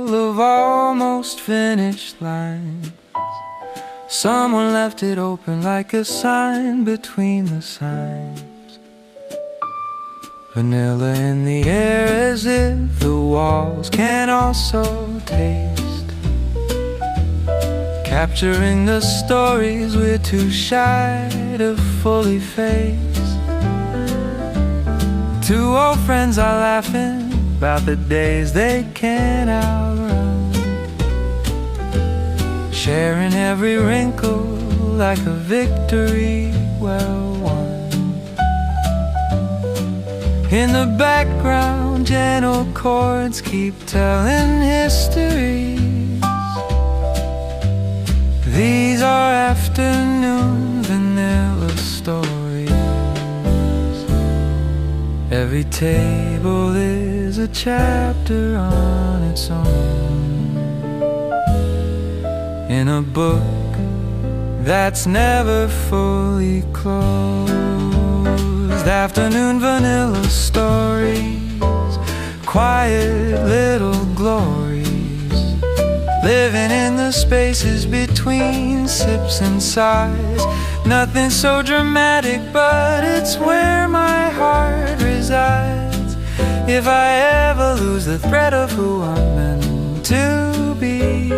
full of almost finished lines. Someone left it open like a sign between the signs. Vanilla in the air as if the walls can also taste. Capturing the stories we're too shy to fully face. Two old friends are laughing about the days they can't outrun, sharing every wrinkle like a victory well won. In the background, gentle chords keep telling histories. These are afternoon vanilla stories. Every table is a chapter on its own, in a book that's never fully closed. Afternoon vanilla stories, quiet little glories, living in the spaces between sips and sighs. Nothing so dramatic, but it's where my heart resides. If I ever lose the thread of who I'm meant to be,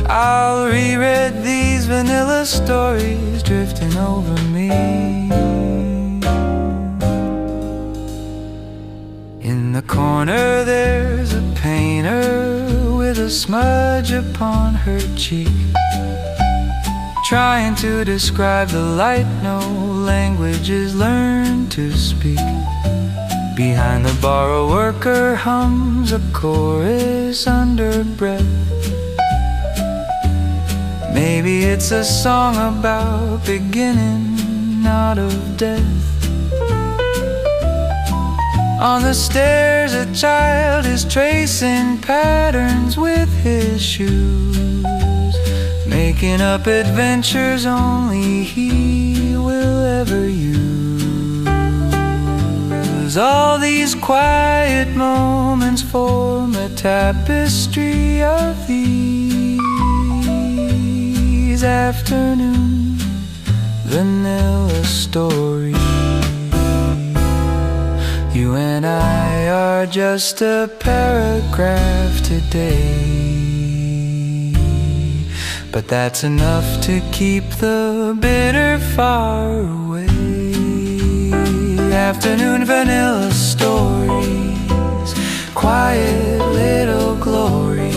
I'll reread these vanilla stories drifting over me. In the corner there's a painter with a smudge upon her cheek, trying to describe the light no language is learned to speak. Behind the bar a worker hums a chorus under breath. Maybe it's a song about beginning out of death. On the stairs a child is tracing patterns with his shoes, making up adventures only he will ever use. All these quiet moments form a tapestry of these afternoon vanilla stories. You and I are just a paragraph today, but that's enough to keep the bitter far away. Afternoon vanilla stories, quiet little glories.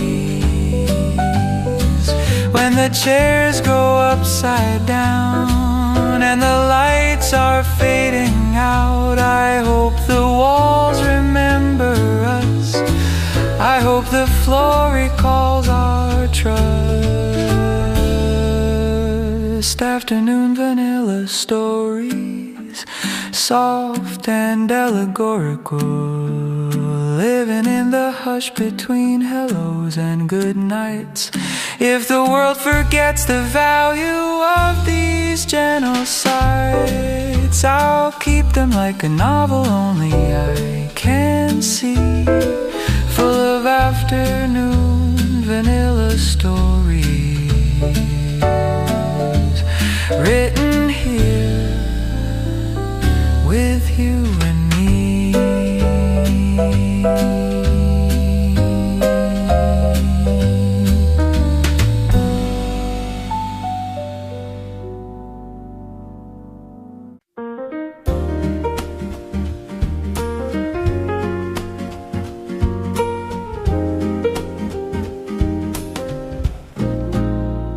When the chairs go upside down and the lights are fading out, I hope the walls remember us. I hope the floor recalls our trust. Afternoon vanilla stories, soft and allegorical, living in the hush between hellos and good nights. If the world forgets the value of these gentle sights, I'll keep them like a novel only I can see, full of afternoon vanilla stories, written here with you and me.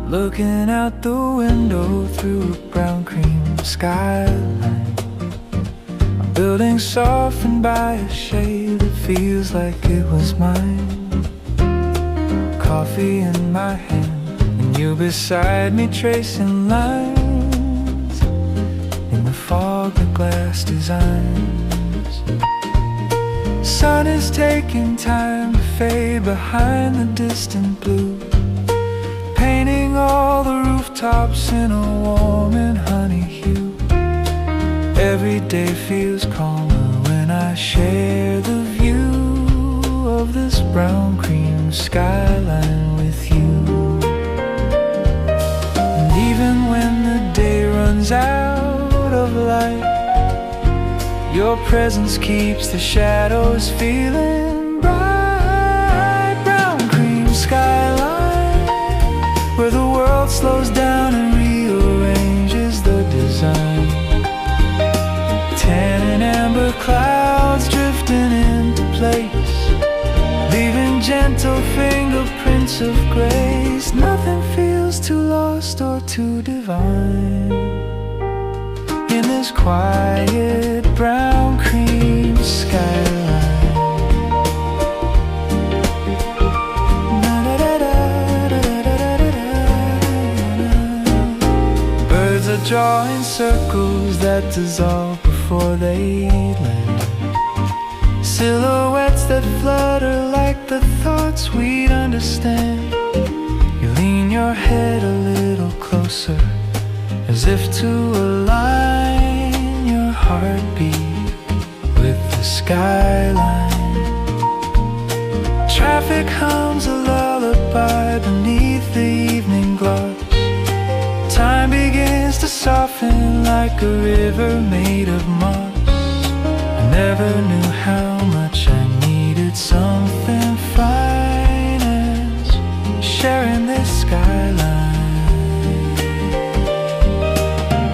Looking out the window through a brown cream skyline, a building softened by a shade that feels like it was mine. Coffee in my hand and you beside me tracing lines in the fog of glass designs. Sun is taking time to fade behind the distant blue, painting all the rooftops in a warm and honey hue. Every day feels calmer when I share the view of this brown cream skyline with you. And even when the day runs out of light, your presence keeps the shadows feeling bright. Brown cream skyline, where the world slows down and rearranges the design. Tan and amber clouds drifting into place, leaving gentle fingerprints of grace. Nothing feels too lost or too divine in this quiet brown cream skyline. Birds are drawing circles that dissolve before they land, silhouettes that flutter like the thoughts we'd understand. You lean your head a little closer, as if to align your heartbeat with the skyline. Traffic hums a lullaby beneath the evening gloss. Time begins to soften like a river made of moss. I never knew how much I needed something fine as sharing this skyline.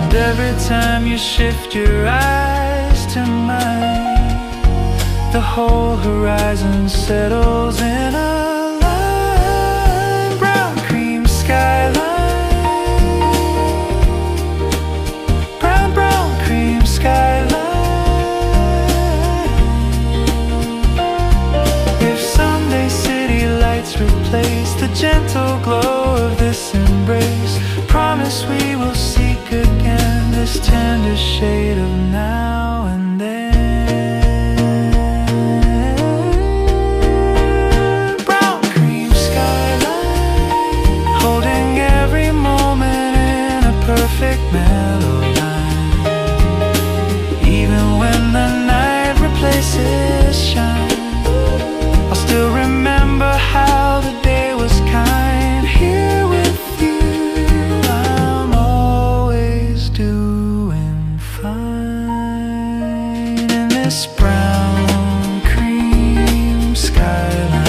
And every time you shift your eyes to mine, the whole horizon settles in a line. Brown cream skyline, replace the gentle glow of this embrace. Promise we will seek again this tender shade of now and then. Brown cream skyline, holding every moment in a perfect mellow line. Even when the night replaces shine, I'll still remember how the day was kind. Here with you, I'm always doing fine in this brown cream skyline.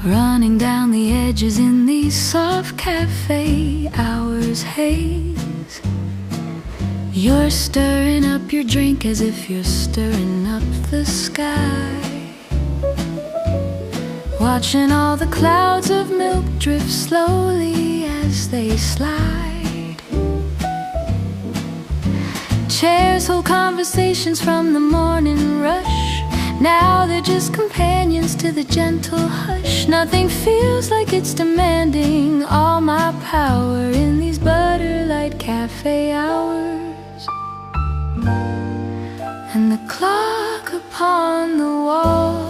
Running down the edges in these soft cafe hours haze. You're stirring up your drink as if you're stirring up the sky, watching all the clouds of milk drift slowly as they slide. Chairs hold conversations from the morning rush. Now they're just companions to the gentle hush. Nothing feels like it's demanding all my power in these Butterlight cafe hours. And the clock upon the wall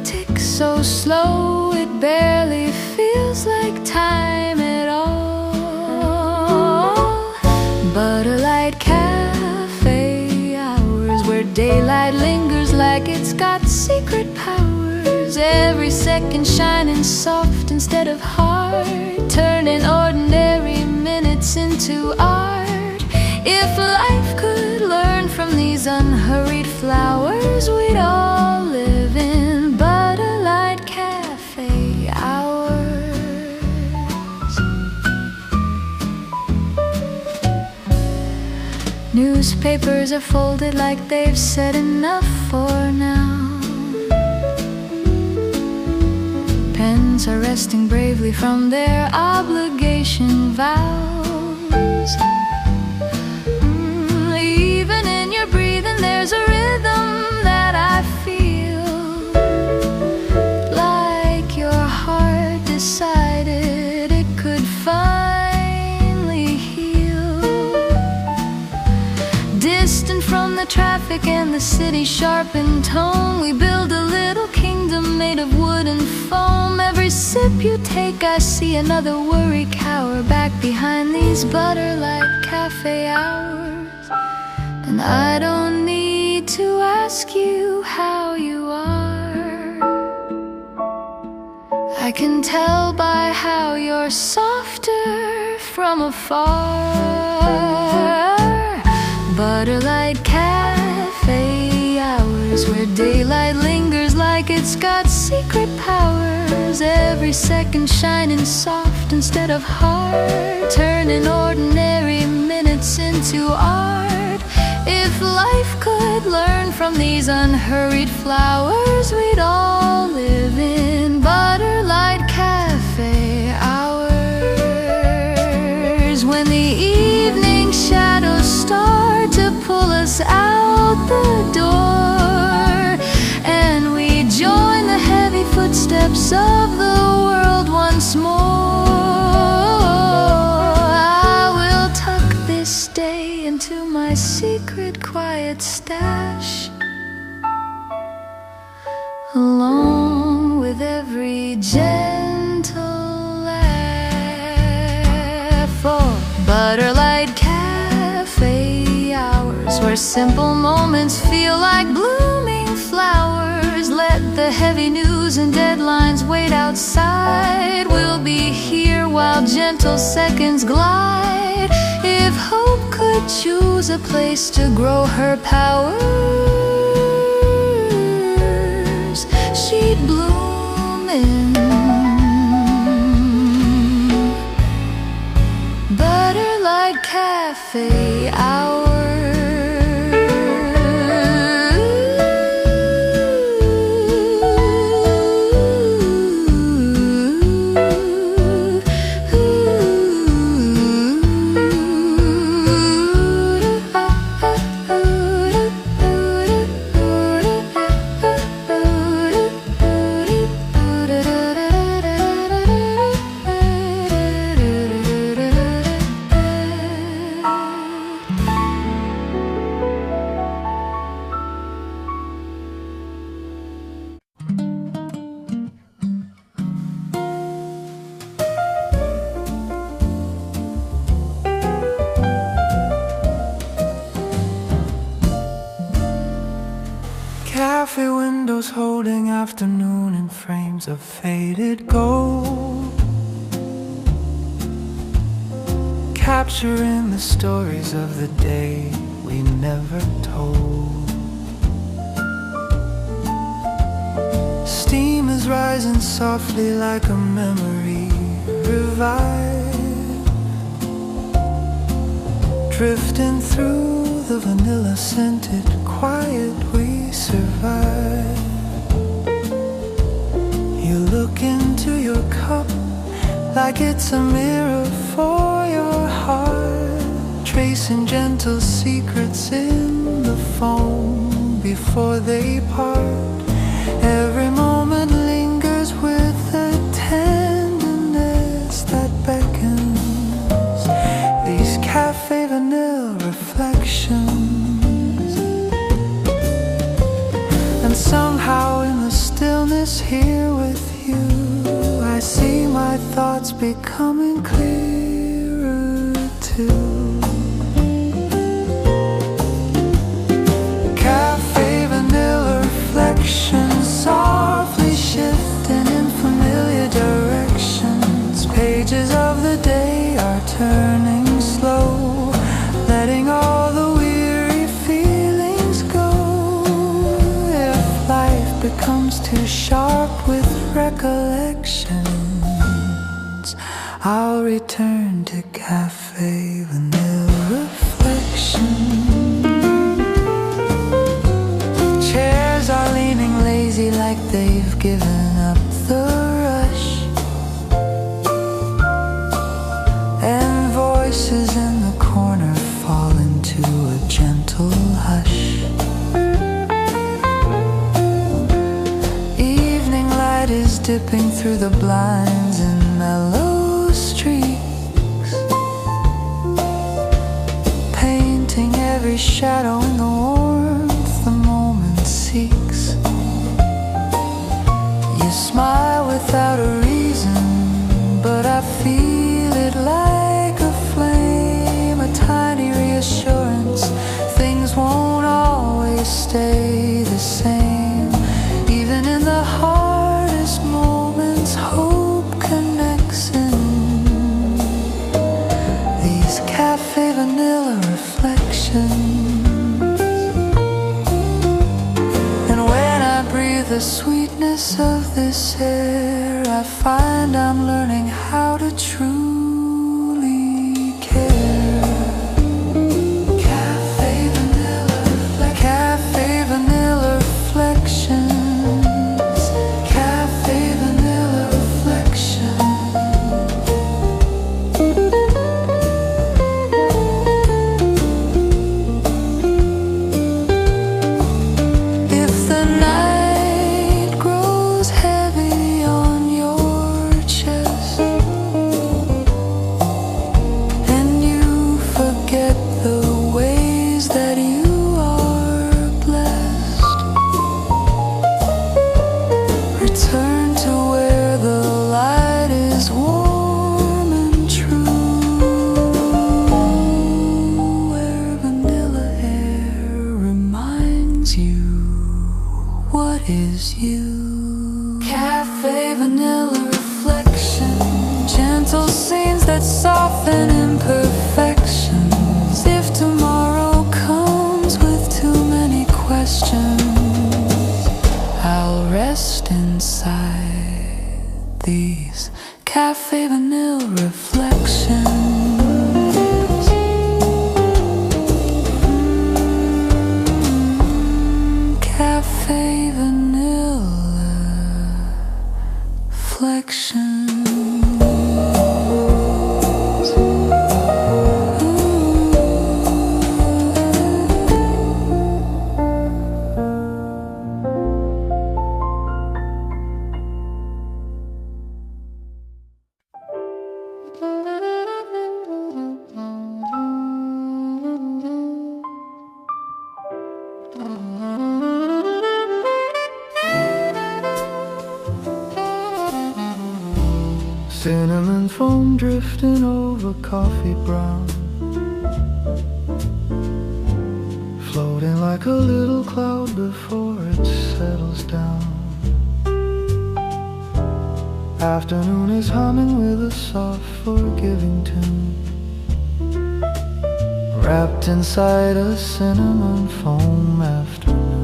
ticks so slow it barely feels like time at all. Butterlight cafe hours, where daylight lingers like it's got secret powers. Every second shining soft instead of hard, turning ordinary minutes into art. If life could learn from these unhurried flowers, we'd all live in Butterlight cafe hours. Newspapers papers are folded like they've said enough for now. Pens are resting bravely from their obligation vows. Even in your breathing there's a rhythm that I feel, like your heart decided it could finally heal. Distant from the traffic and the city's sharpened tone, we build a little kingdom made of wood and foam. Every sip you take I see another worry cower back behind these Butterlight cafe hours. And I don't need to ask you how you are, I can tell by how you're softer from afar. Butterlight cafe hours, where daylight lingers like it's got secret powers. Every second shining soft instead of hard, turning ordinary minutes into art. If life could learn from these unhurried flowers, we'd all live in Butterlight cafe hours. When the evening shadows start to pull us out the door, and we join the heavy footsteps of the world once more, I will tuck this day into my secret quiet stash, along with every gentle laugh. For Butterlight cafe hours, where simple moments feel like blooming flowers. Let the heavy news and deadlines wait outside, we'll be here while gentle seconds glide. If hope could choose a place to grow her powers, she'd bloom in Butterlight cafe hours. Cafe windows holding afternoon in frames of faded gold, capturing the stories of the day we never told. Steam is rising softly like a memory revived, drifting through the vanilla scented quiet we survive. You look into your cup like it's a mirror for your heart, tracing gentle secrets in the foam before they part. Every moment lingers with a tenderness that beckons, these cafe vanilla reflections. And somehow in the stillness here with you, I see my thoughts becoming clearer too. Cafe vanilla reflections, softly shifting in familiar directions. Pages of the day are turning slow, letting all the weary feelings go. If life becomes too sharp with recollections, I'll return to cafe vanilla reflections. they've given up the rush, and voices in the corner fall into a gentle hush. Evening light is dipping through the blinds in mellow streaks, painting every shadow in the warmth the moment seeks. You smile without a reason, but I feel it like a flame, a tiny reassurance. Things won't always stay the same. Even in the hardest moments, hope connects in these cafe vanilla reflections. And when I breathe the sweetness of this air, I find I'm learning how to truly care. Cafe vanilla reflections. Cafe vanilla reflections. Cafe vanilla reflections. If the night grows heavy on your chest and you forget the ways that you are blessed, return to where the light is warm and true, where vanilla air reminds you what is you. Cafe vanilla reflection, gentle scenes that soften imperfections. If tomorrow comes with too many questions, I'll rest inside these cafe vanilla reflections. Cafe vanilla reflections. Cinnamon foam drifting over coffee brown, floating like a little cloud before it settles down. Afternoon is humming with a soft forgiving tune, wrapped inside a cinnamon foam afternoon.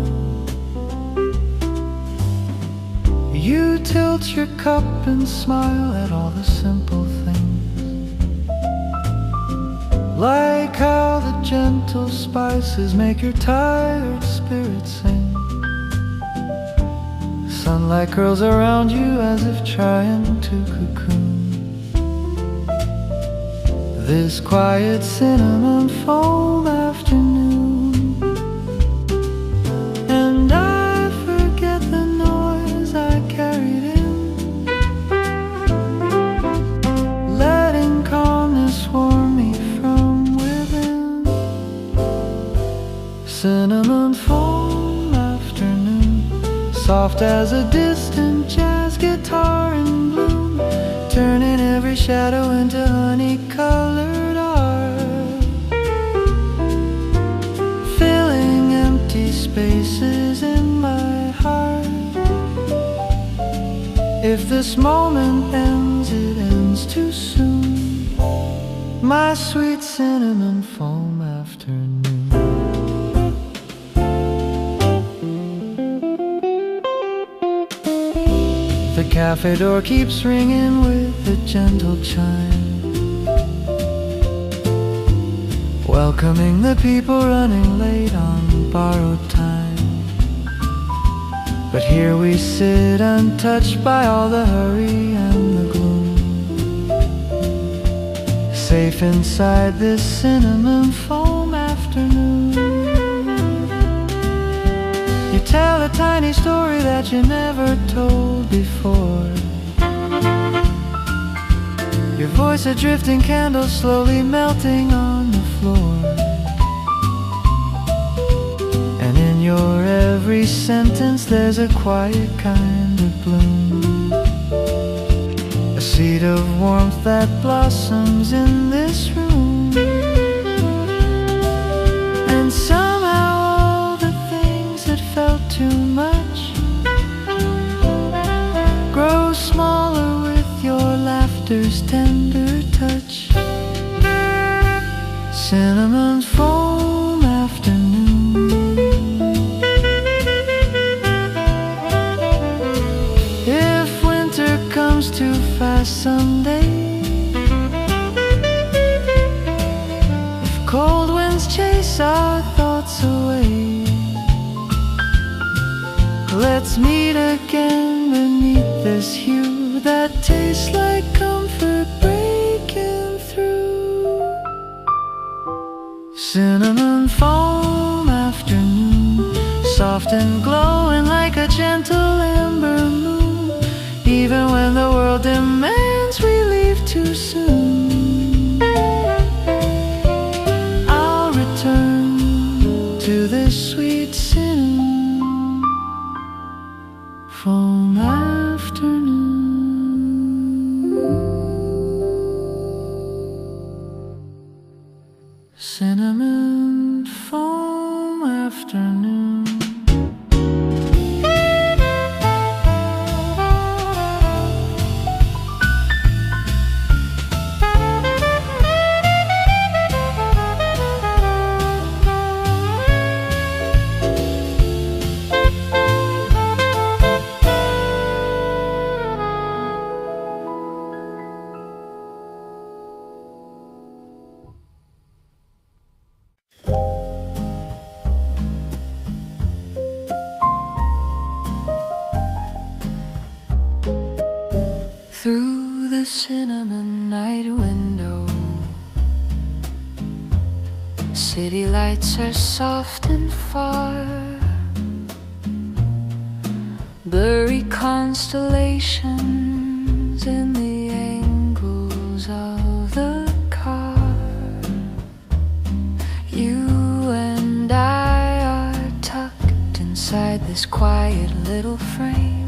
You tilt your cup and smile at all the simple things, like how the gentle spices make your tired spirit sing. Sunlight curls around you as if trying to cocoon this quiet cinnamon foam afternoon. And I forget the noise I carried in, letting calmness warm me from within. Cinnamon foam afternoon, soft as a distant jazz guitar in bloom, turning every shadow into honey-colored art, filling empty spaces in my heart. If this moment ends, it ends too soon, my sweet cinnamon foam afternoon. The cafe door keeps ringing with a gentle chime, welcoming the people running late on borrowed time. But here we sit untouched by all the hurry and the gloom, safe inside this cinnamon foam afternoon. You tell a tiny story that you never told before, your voice a drifting candle slowly melting on the floor. And in your every sentence there's a quiet kind of bloom, a seed of warmth that blossoms in this room. And somehow all the things that felt too much grow smaller with your laughter's tender touch. Cinnamon foam afternoon. If winter comes too fast someday, if cold winds chase our thoughts away, let's meet again beneath this hue that tastes like comfort breaking through. Cinnamon foam afternoon, soft and glowing like a gentle amber moon. Even when the world demands we leave too soon, I'll return to this sweet cinnamon foam afternoon. Cinnamon foam afternoon. Through the cinnamon night window, city lights are soft and far, blurry constellations in the angles of the car. You and I are tucked inside this quiet little frame,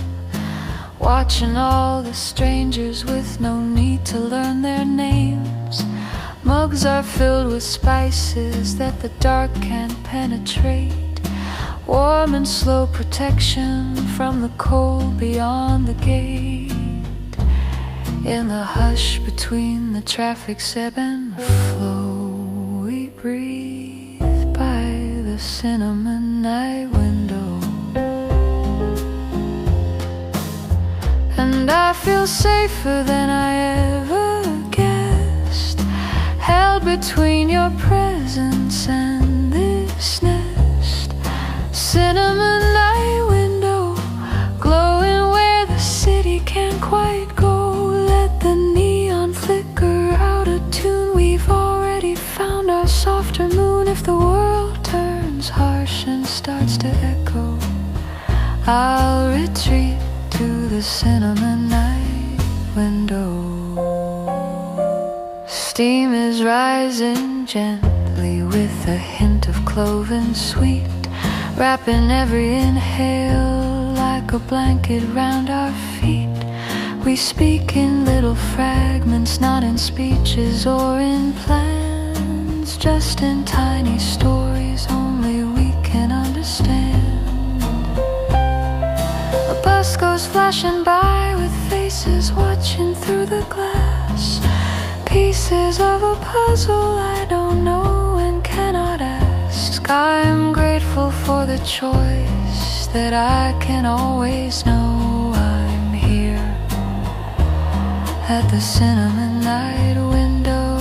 watching all the strangers with no need to learn their names. Mugs are filled with spices that the dark can't penetrate, warm and slow protection from the cold beyond the gate. In the hush between the traffic's ebb and flow, we breathe by the cinnamon night window. And I feel safer than I ever guessed, held between your presence and this nest. Cinnamon light window, glowing where the city can't quite go. Let the neon flicker out of tune. We've already found our softer moon. If the world turns harsh and starts to echo, I'll retreat to the cinnamon night window. Steam is rising gently with a hint of cloven sweet, wrapping every inhale like a blanket round our feet. We speak in little fragments, not in speeches or in plans, just in tiny stories only we can understand. A bus goes flashing by with faces watching through the glass, pieces of a puzzle I don't know and cannot ask. I'm grateful for the choice that I can always know I'm here at the cinnamon night window.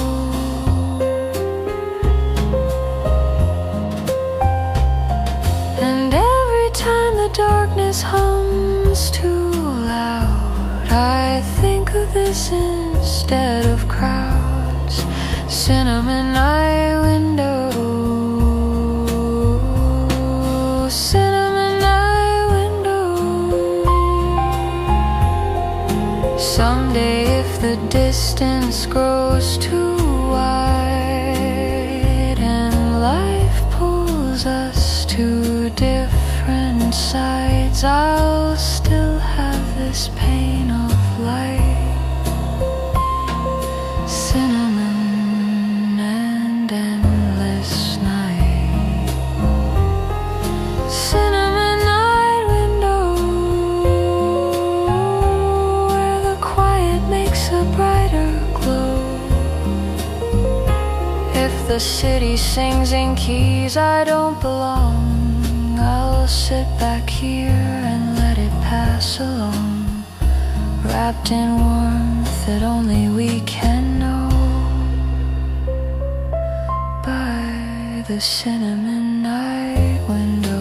And every time the darkness hums sounds too loud. I think of this instead of crowds. Cinnamon eye window. Cinnamon eye window. Someday if the distance grows too wide and life pulls us to different sides, I'll still have this pain of light. Cinnamon and endless night. Cinnamon night window, where the quiet makes a brighter glow. If the city sings in keys I don't belong, I'll sit back here and let it pass along, wrapped in warmth that only we can know, by the cinnamon night window.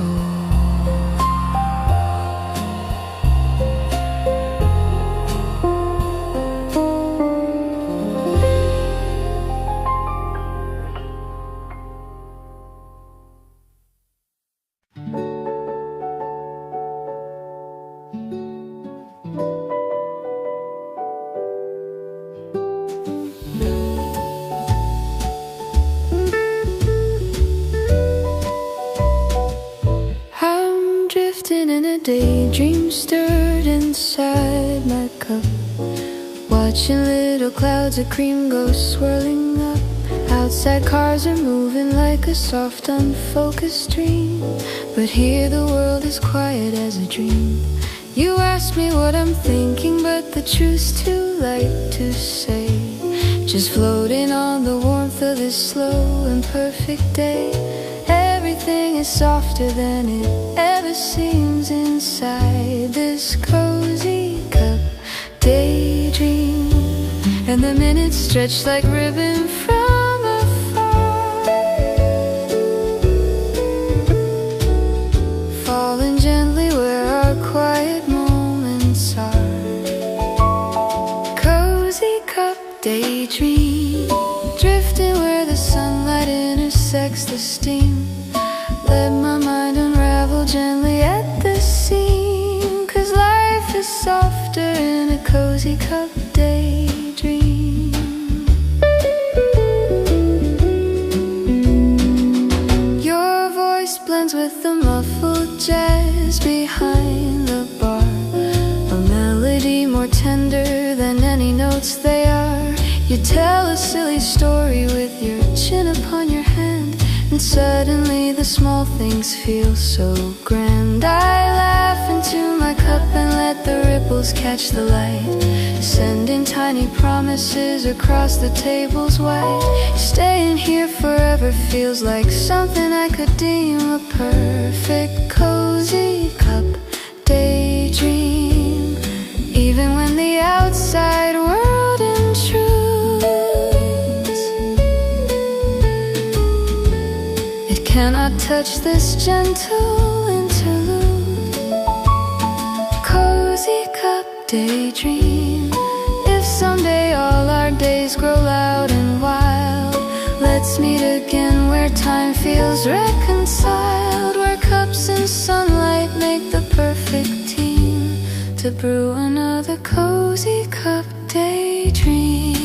Daydream stirred inside my cup, watching little clouds of cream go swirling up. Outside cars are moving like a soft unfocused dream, but here the world is quiet as a dream. You ask me what I'm thinking, but the truth's too light to say. Just floating on the warmth of this slow and perfect day. Everything is softer than it ever seems inside this cozy cup daydream. And the minutes stretch like ribbon from afar, falling gently where our quiet moments are. Cozy cup daydream, drifting where the sunlight intersects the steam. Let my mind unravel gently at the seam, 'cause life is softer in a cozy cup daydream. Your voice blends with the muffled jazz behind the bar, a melody more tender than any notes they are. You tell a silly story with your chin upon your hand, and suddenly the small things feel so grand. I laugh into my cup and let the ripples catch the light, sending tiny promises across the tables wide. Staying here forever feels like something I could deem a perfect cozy cup daydream. Even when the outside world intrudes, it cannot touch this gentle interlude. Cozy cup daydream. If someday all our days grow loud and wild, let's meet again where time feels reconciled, where cups and sunlight make the perfect team to brew another cozy cup daydream.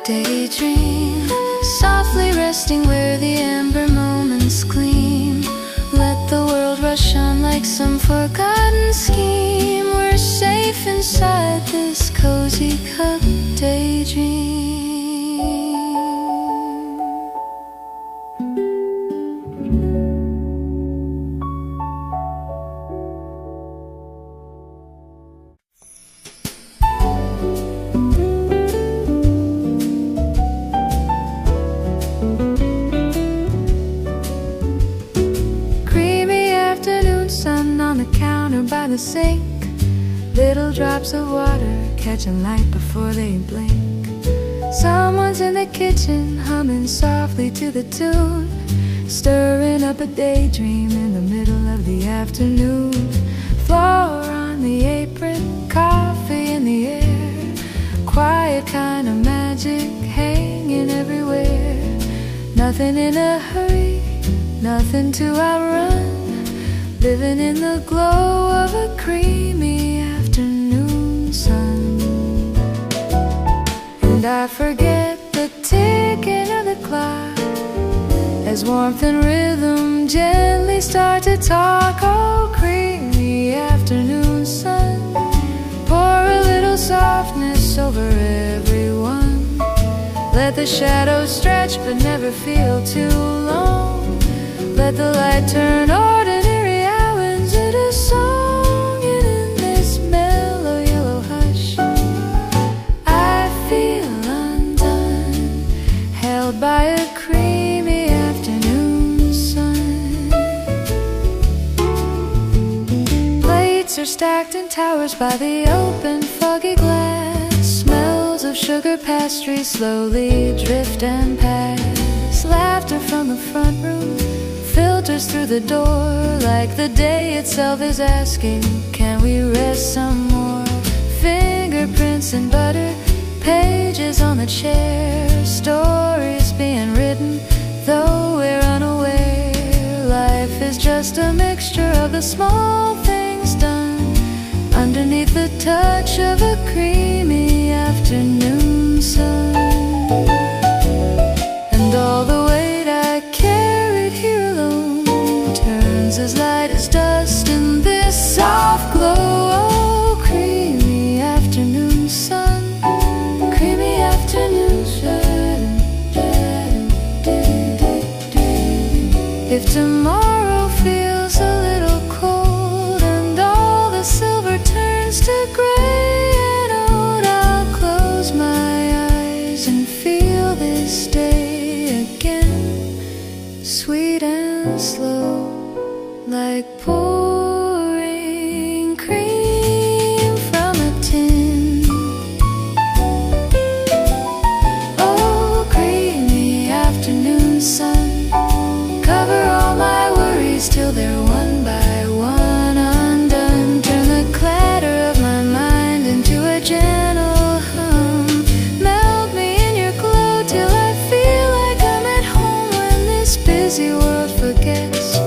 Daydream, softly resting where the amber moments gleam. Let the world rush on like some forgotten scheme. We're safe inside this cozy cup daydream. the counter by the sink. Little drops of water catching light before they blink. Someone's in the kitchen humming softly to the tune, stirring up a daydream in the middle of the afternoon. Flour on the apron, coffee in the air, quiet kind of magic hanging everywhere. Nothing in a hurry, nothing to outrun, living in the glow of a creamy afternoon sun. And I forget the ticking of the clock as warmth and rhythm gently start to talk. Oh, creamy afternoon sun, pour a little softness over everyone. Let the shadows stretch but never feel too long. Let the light turn ordinary hours into song. And in this mellow yellow hush, I feel undone, held by a creamy afternoon sun. Plates are stacked in towers by the open foggy glass. Smells of sugar pastries slowly drift and pass. Laughter from the front room filters through the door, like the day itself is asking, can we rest some more? Fingerprints in butter, pages on the chair, stories being written, though we're unaware. Life is just a mixture of the small things done underneath the touch of a creamy afternoon sun. And all the weight I carried here alone turns as light as dust in this soft glow. Oh, creamy afternoon sun, creamy afternoon sun. If tomorrow feels a little cold and all the silver turns to gray and old, I'll close my eyes and feel this day again, sweet and slow, like pouring cream from a tin. Oh, creamy afternoon sun, cover all my worries till they're one by one undone. Turn the clatter of my mind into a gentle hum. Melt me in your glow till I feel like I'm at home when this busy world forgets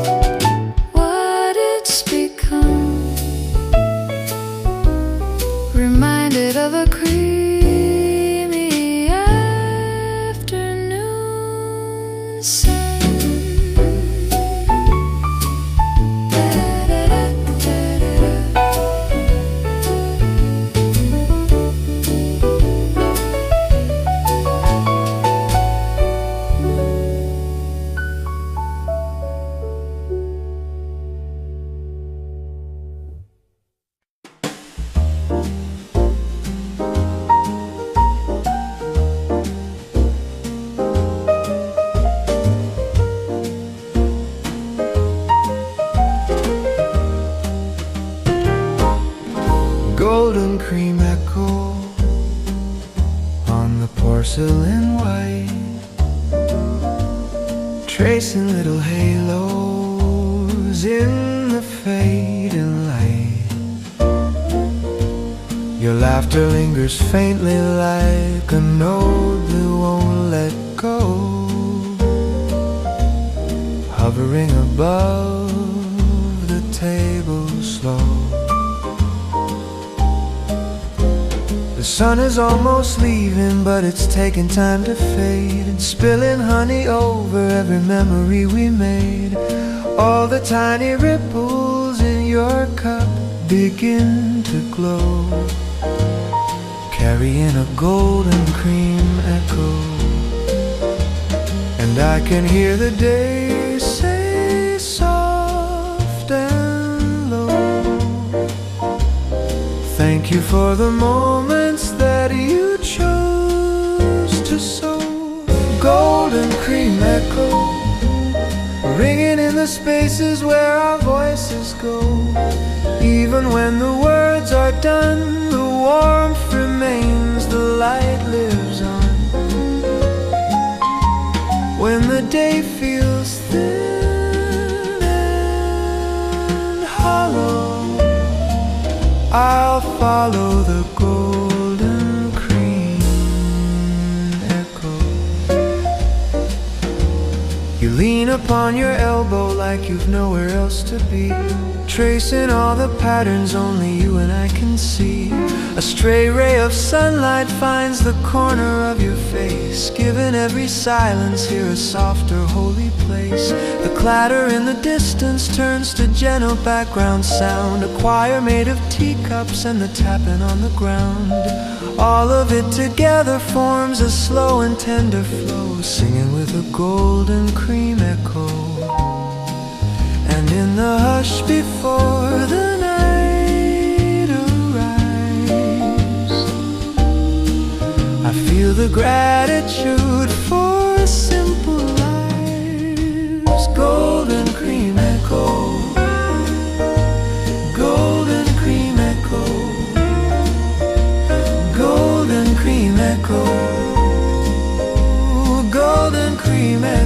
what it's become. Reminded of a creamy afternoon sun. Golden cream echo on the porcelain white, tracing little halos in the fading light. Your laughter lingers faintly like a note that won't let go, hovering above the table slow. The sun is almost leaving, but it's taking time to fade, and spilling honey over every memory we made. All the tiny ripples in your cup begin to glow, carrying a golden cream echo. And I can hear the day say soft and low, thank you for the moments that you chose to sow. Golden cream echo, ringing in the spaces where our voices go. Even when the words are done, the warmth remains, the light lives on. When the day feels thin and hollow, I'll follow the golden cream echo. You lean upon your elbow like you've nowhere else to be, tracing all the patterns only you and I can see. A stray ray of sunlight finds the corner of your face, giving every silence here a softer, holy place. The clatter in the distance turns to gentle background sound, a choir made of teacups and the tapping on the ground. All of it together forms a slow and tender flow, singing with a golden cream echo. And in the hush before the night arrives, I feel the gratitude for simple lives. Golden cream echo, golden cream echo, golden cream echo, golden cream echo.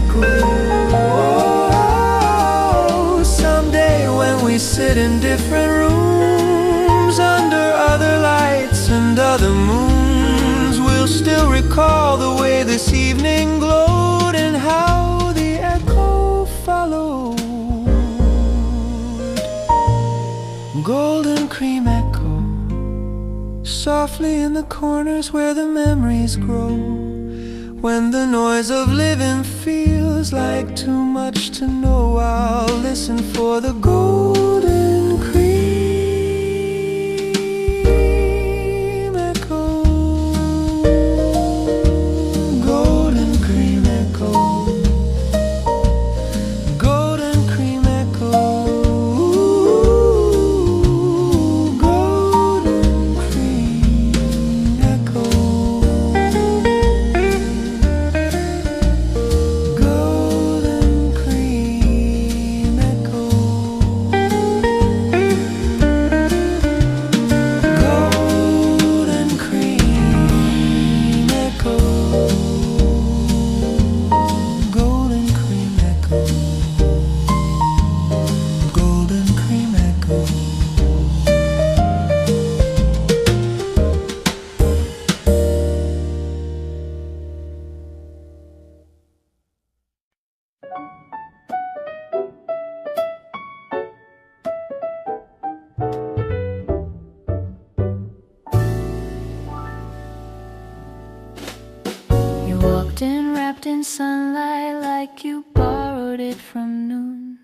We sit in different rooms under other lights and other moons, we'll still recall the way this evening glowed and how the echo followed. Golden cream echo, softly in the corners where the memories grow. When the noise of living feels like too much to know, I'll listen for the golden cream echo. Golden cream echo, golden cream echo, golden cream echo. Wrapped in sunlight like you borrowed it from noon,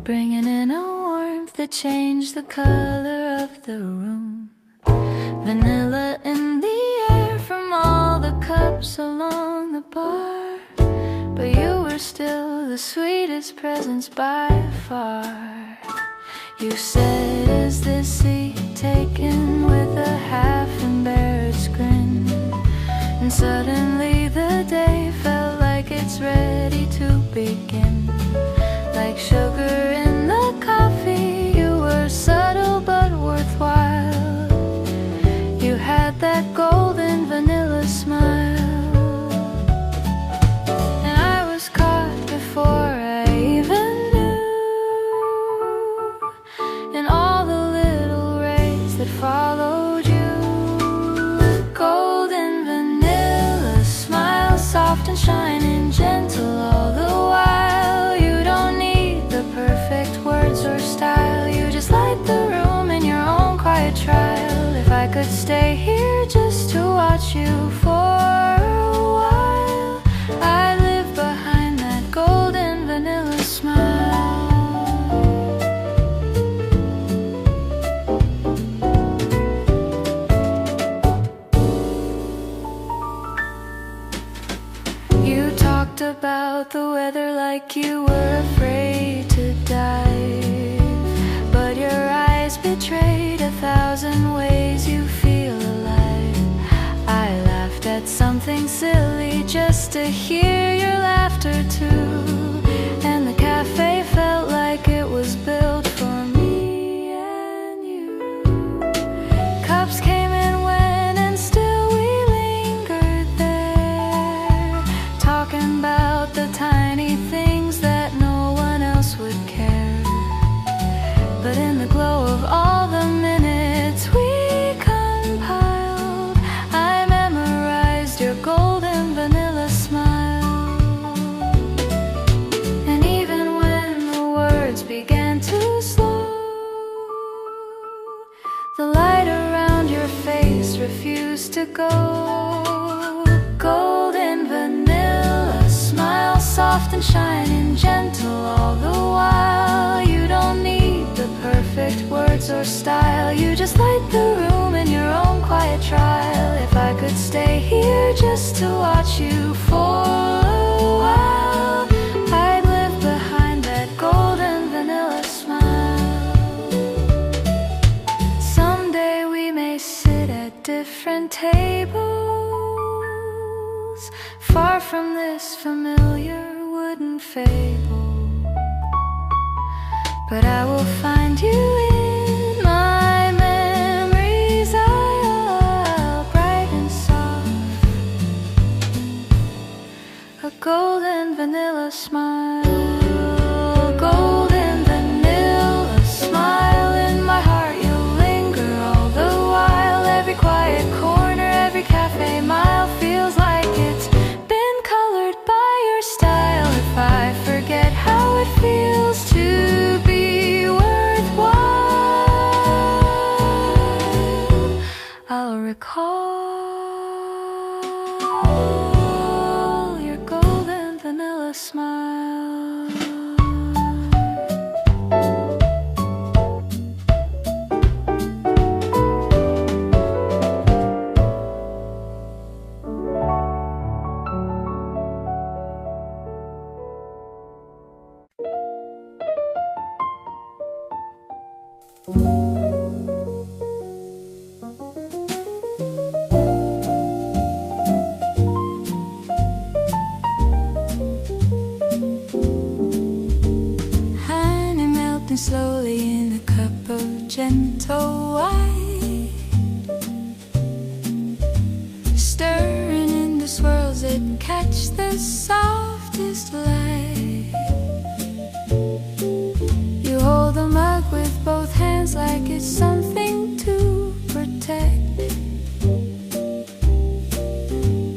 bringing in a warmth that changed the color of the room. Vanilla in the air from all the cups along the bar, but you were still the sweetest presence by far. You said, is this seat taken, with a half-embarrassed grin? And suddenly the day felt like it's ready to begin. Like sugar in the coffee, you were subtle but worthwhile. You had that golden vanilla smile, and I was caught before I even knew. And all the little rays that followed you, soft and shining, gentle all the while. You don't need the perfect words or style, you just light the room in your own quiet trial. If I could stay here just to watch you for a while, I'd live behind that golden vanilla smile. About the weather like you were afraid to dive, but your eyes betrayed 1,000 ways you feel alive. I laughed at something silly just to hear your laughter too, and the cafe used to go. Golden vanilla smile, soft and shining, gentle all the while. You don't need the perfect words or style. You just light the room in your own quiet trial. If I could stay here just to watch you for a while, I'd live behind that golden vanilla smile. Someday we may sit at different tables, far from this familiar wooden fable. But I will find you in my memories, all bright and soft. A golden vanilla smile, golden vanilla smile. In my heart you'll linger all the while. Every quiet corner, every cafe mile feels like it's been colored by your style. If I forget how it feels to be worthwhile, I'll recall your golden vanilla smile. Honey melting slowly in a cup of gentle wine, stirring in the swirls that catch the softest light. You hold the mug with both hands like it's something to protect.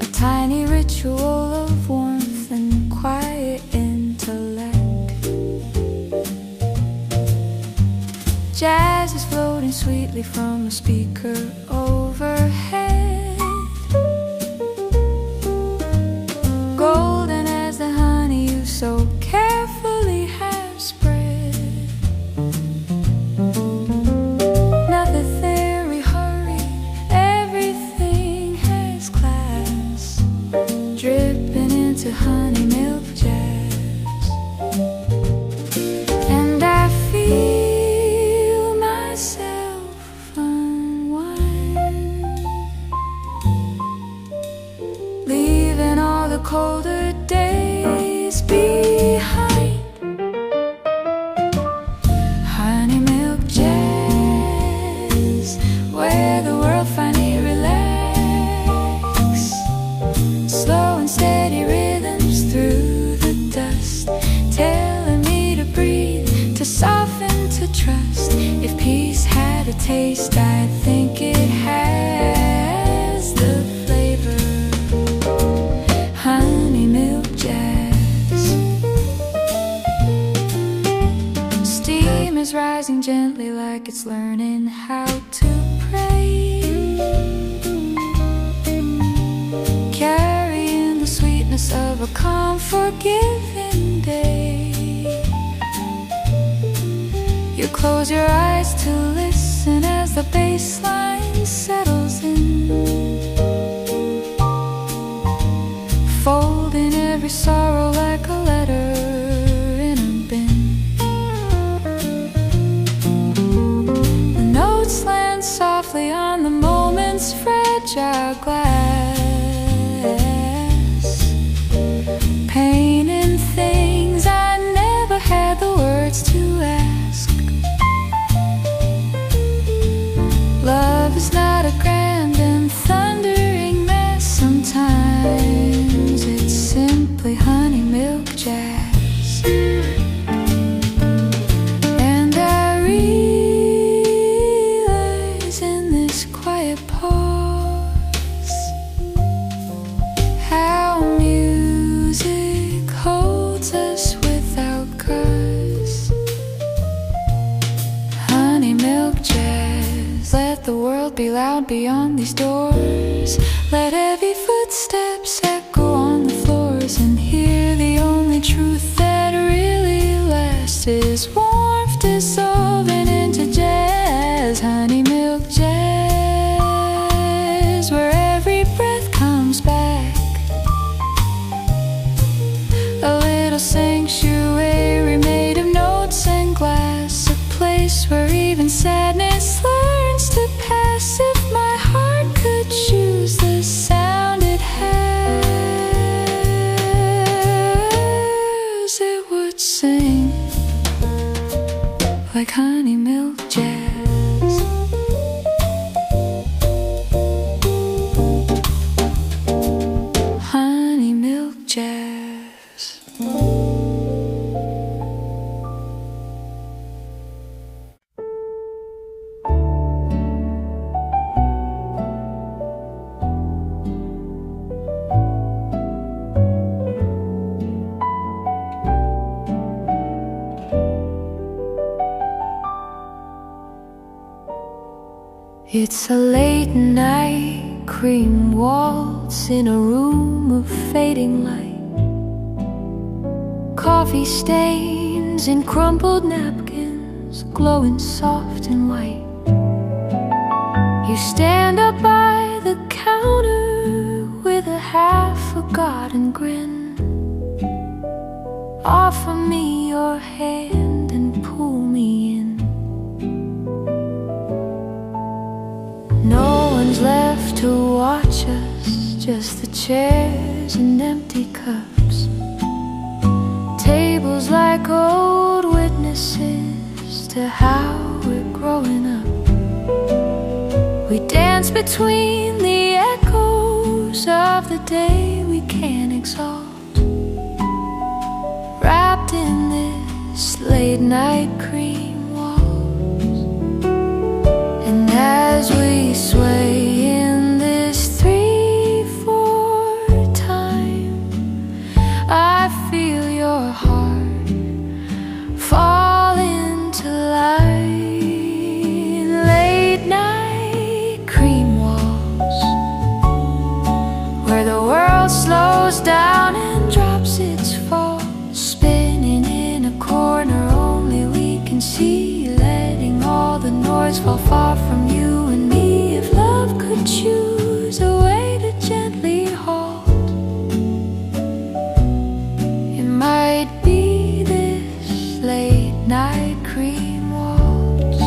A tiny ritual of warmth and quiet intellect. Jazz is floating sweetly from a speaker overhead, golden as the honey you so carefully have spread. Not the theory hurry, everything has class, dripping into honey milk jazz. And I feel myself unwind, leaving all the colder days behind. Honey milk jazz, where the world finally relax. Slow and steady rhythms through the dust, telling me to breathe, to soften, to trust. If peace had a taste, I think it has the flavor. Honey milk jazz. Steam is rising gently like it's learning how to pray, carrying the sweetness of a calm, forgiving day. You close your eyes to listen as the bass line settles in, folding every sorrow like a letter in a bin. The notes land softly on the moment's fragile glass, painting things I never had the words to ask. Love is not a grand and thundering mess. Sometimes it's simply honey milk world be loud beyond these doors. Let heavy footsteps echo on the floors. And here the only truth that really lasts is warmth dissolving into jazz. Honey milk jazz, where every breath comes back. A little sanctuary made of notes and glass. A place where even sadness learns to pass. If my heart could choose the sound it has, it would sing like honey milk jazz. Honey milk jazz. It's a late night cream waltz in a room of fading light. Coffee stains in crumpled napkins, glowing soft and white. You stand up by the counter with a half-forgotten grin. Offer me your hand and pull me in. No one's left to watch us, just the chairs and empty cups. Tables like old witnesses to how we're growing up. We dance between the echoes of the day we can't exalt. Wrapped in this late night cream waltz. And as we sway in this 3/4 time, I feel your heart fall into line. Late night cream waltz, where the world slows down and drops its fall. Spinning in a corner only we can see, letting all the noise fall far from you and me. If love could choose a way to gently halt, it might be this late night cream waltz.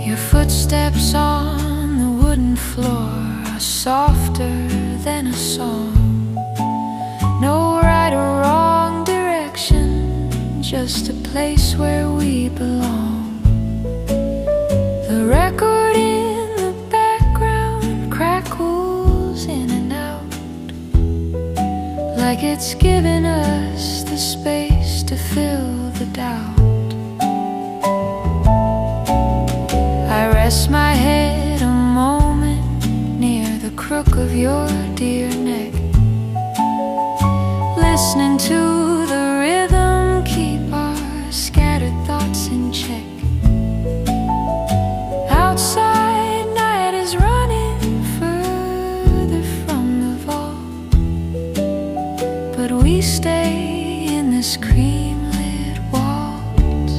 Your footsteps on the wooden floor are softer than a song. No right or wrong direction, just a place where we belong. The record in the background crackles in and out, like it's giving us the space to fill the doubt. I rest my head a moment near the crook of your dear neck, listening to the rhythm keep our scattered thoughts in check. Outside, night is running further from the vault, but we stay in this cream-lit waltz.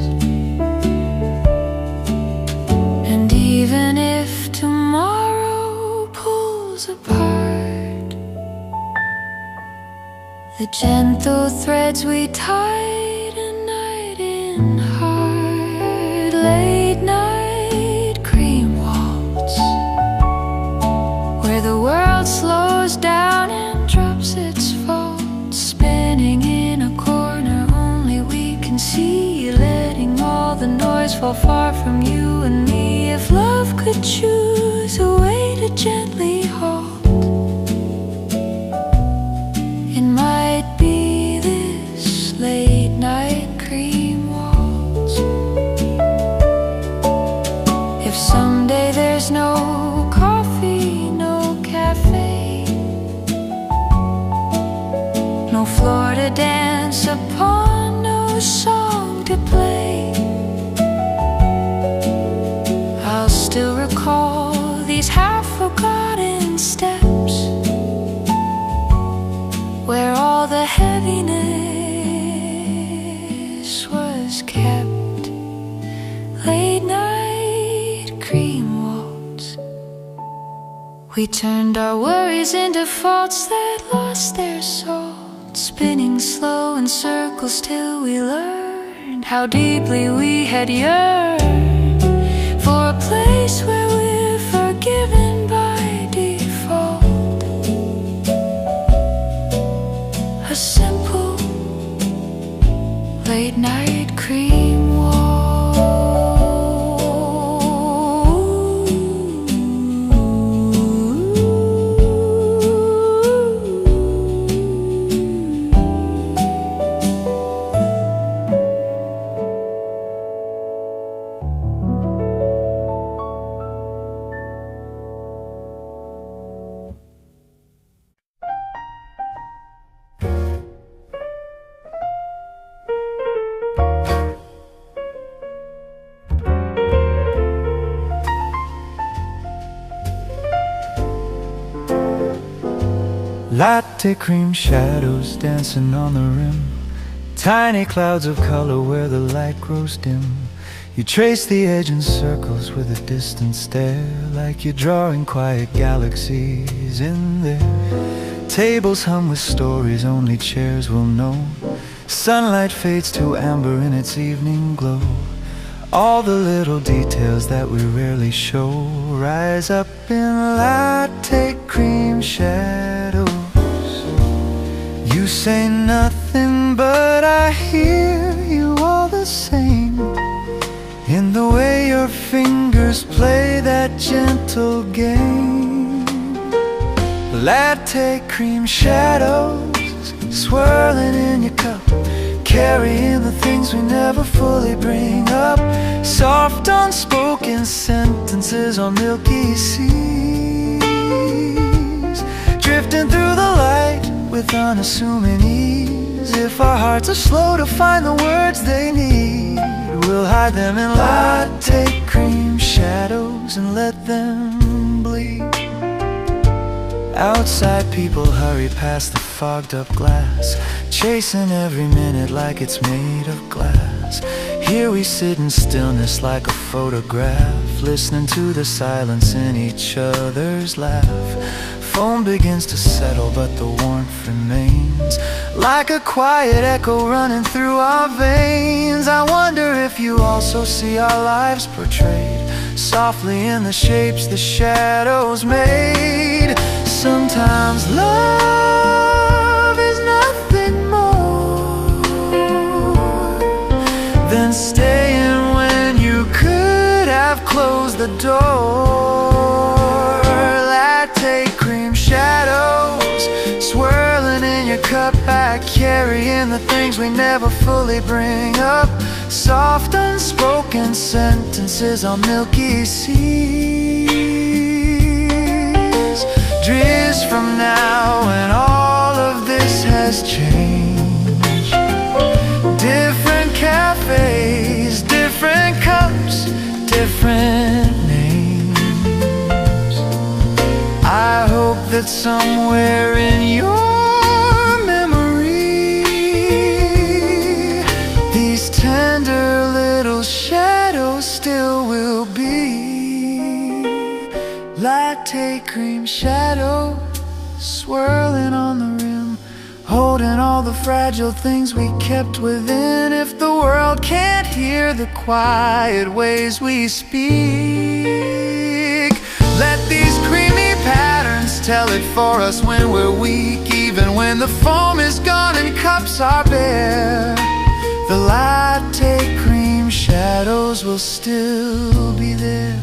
And even if tomorrow pulls apart the gentle threads we tied a night in hard. Late night cream waltz, where the world slows down and drops its fault. Spinning in a corner only we can see, letting all the noise fall far from you and me. If love could choose a way to gently halt, it might be this late night cream waltz. If someday there's no coffee, no cafe, no floor to dance upon, no song to play, was kept. Late night cream waltz. We turned our worries into faults that lost their salt, spinning slow in circles till we learned how deeply we had yearned for a place where we're forgiven by default. A simple late night cream waltz. Latte cream shadows dancing on the rim, tiny clouds of color where the light grows dim. You trace the edge in circles with a distant stare, like you're drawing quiet galaxies in there. Tables hum with stories only chairs will know. Sunlight fades to amber in its evening glow. All the little details that we rarely show rise up in latte cream shadows. You say nothing, but I hear you all the same, in the way your fingers play that gentle game. Latte cream shadows swirling in your cup, carrying the things we never fully bring up. Soft unspoken sentences on milky seas, drifting through the light with unassuming ease. If our hearts are slow to find the words they need, we'll hide them in latte cream shadows and let them bleed. Outside people hurry past the fogged up glass, chasing every minute like it's made of glass. Here we sit in stillness like a photograph, listening to the silence in each other's laugh. Foam begins to settle but the warmth remains, like a quiet echo running through our veins. I wonder if you also see our lives portrayed softly in the shapes the shadows made. Sometimes love is nothing more than staying when you could have closed the door. Latte cream shadows swirling in your cup, back carrying the things we never fully bring up. Soft unspoken sentences on milky seas, Drizzle from now when all of this has changed. Different cafes, different cups, different names. I hope that somewhere in your memory these tender little shadows still will be. Latte cream shadows swirling on the rim, holding all the fragile things we kept within. If the world can't hear the quiet ways we speak, let these creamy patterns tell it for us when we're weak. Even when the foam is gone and cups are bare, the latte cream shadows will still be there.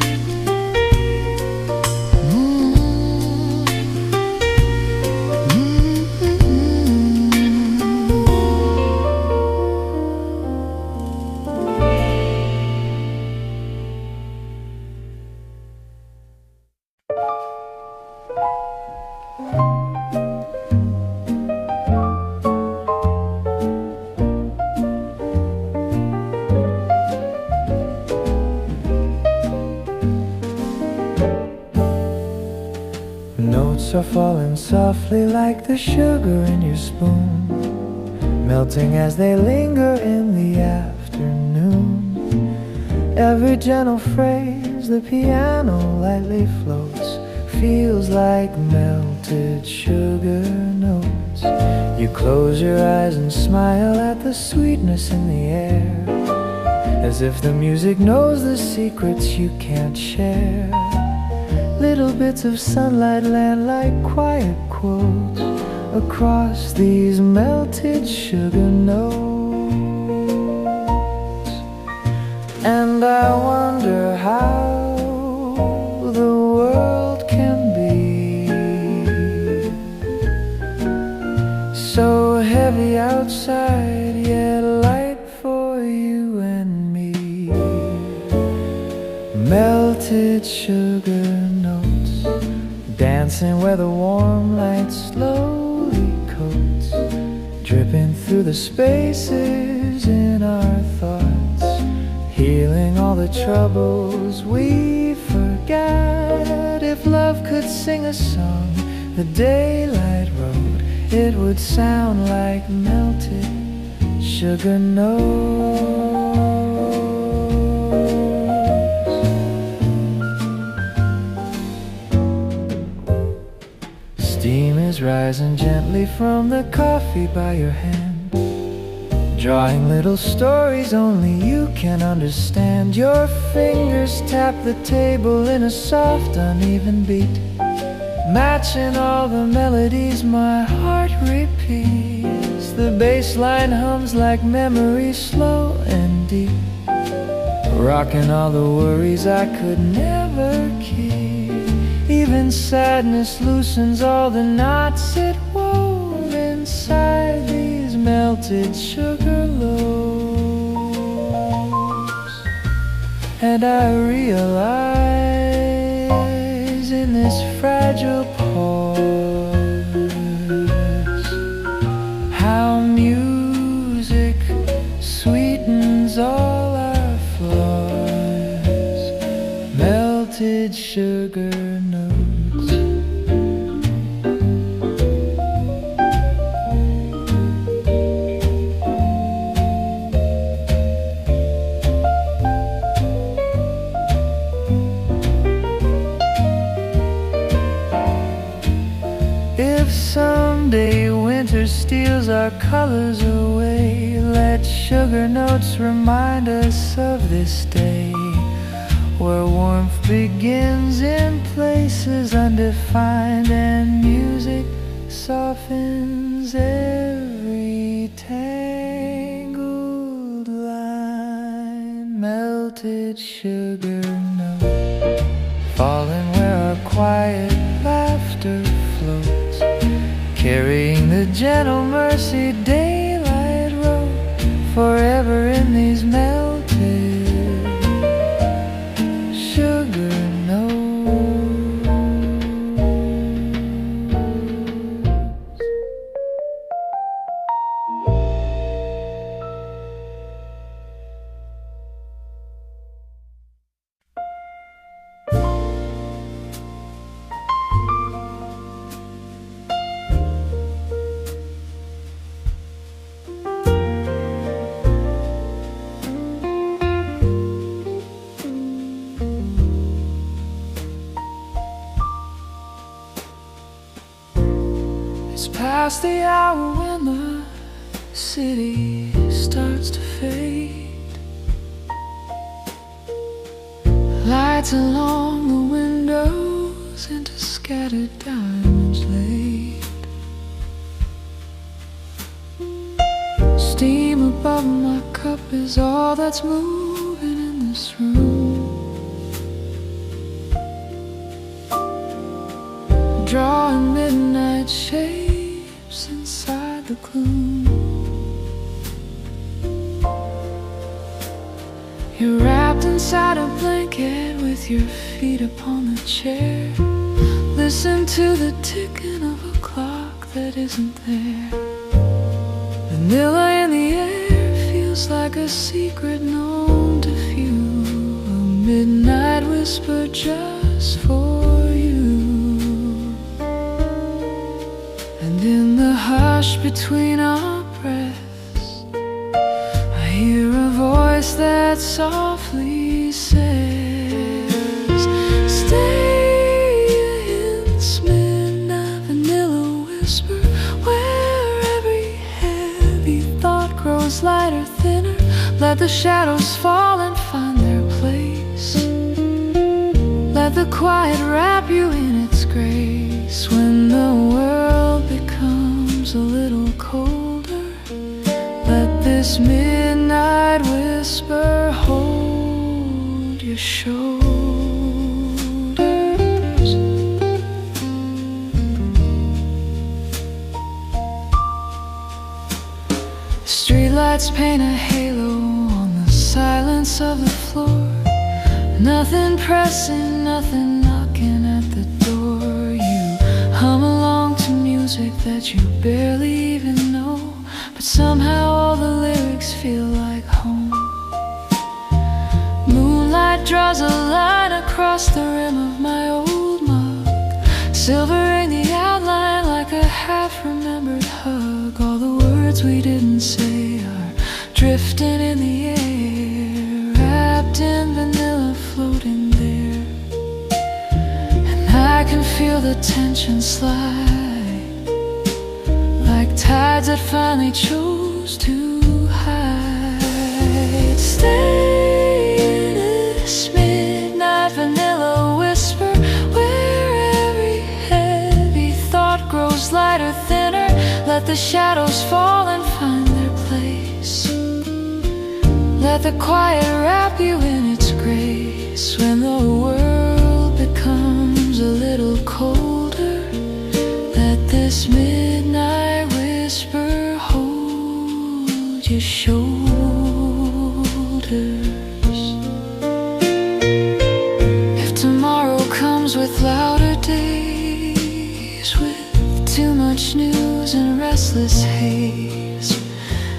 Notes are falling softly like the sugar in your spoon, melting as they linger in the afternoon. Every gentle phrase the piano lightly floats feels like melted sugar notes. You close your eyes and smile at the sweetness in the air, as if the music knows the secrets you can't share. Little bits of sunlight land like quiet quotes across these melted sugar notes. And I wonder how the world can be so heavy outside, yet light for you and me. Melted sugar notes, dancing where the warm light slowly coats, dripping through the spaces in our thoughts, healing all the troubles we forget. If love could sing a song the daylight wrote, it would sound like melted sugar notes. Steam is rising gently from the coffee by your hand, drawing little stories only you can understand. Your fingers tap the table in a soft, uneven beat, matching all the melodies my heart repeats. The bass line hums like memory, slow and deep, rocking all the worries I could never keep. Even sadness loosens all the knots it wove inside these melted sugar loaves. And I realize in this fragile pause how music sweetens all our flaws. Melted sugar notes. Someday winter steals our colors away, let sugar notes remind us of this day, where warmth begins in places undefined, and music softens every tangled line. Melted sugar notes, falling where our quiet laughter floats, carrying the gentle mercy daylight wrote, forever in these melted sugar notes. Past the hour when the city starts to fade, lights along the windows into scattered diamonds laid, steam above my cup is all that's moving in this room. Drawing midnight shapes inside the gloom. You're wrapped inside a blanket with your feet upon the chair. Listen to the ticking of a clock that isn't there. Vanilla in the air feels like a secret known to few, a midnight whisper just for you. And in the hush between our breaths, I hear a voice that softly he says, stay in this midnight vanilla whisper, where every heavy thought grows lighter, thinner. Let the shadows fall and find their place. Let the quiet wrap you in its grace. When the world becomes a little colder, let this midnight whisper hold your shoulders. Streetlights paint a halo on the silence of the floor. Nothing pressing, nothing knocking at the door. You hum along to music that you barely even know, but somehow all the lyrics feel like home. Moonlight draws a line across the rim of my old mug, silvering the outline like a half-remembered hug. All the words we didn't say are drifting in the air, wrapped in vanilla, floating there. And I can feel the tension slide, like tides that finally chose to hide. Stay in this midnight vanilla whisper, where every heavy thought grows lighter, thinner. Let the shadows fall and find their place. Let the quiet wrap you in its grace. When the world becomes a little colder, let this midnight whisper hold your shoulders. If tomorrow comes with louder days, with too much news and restless haze,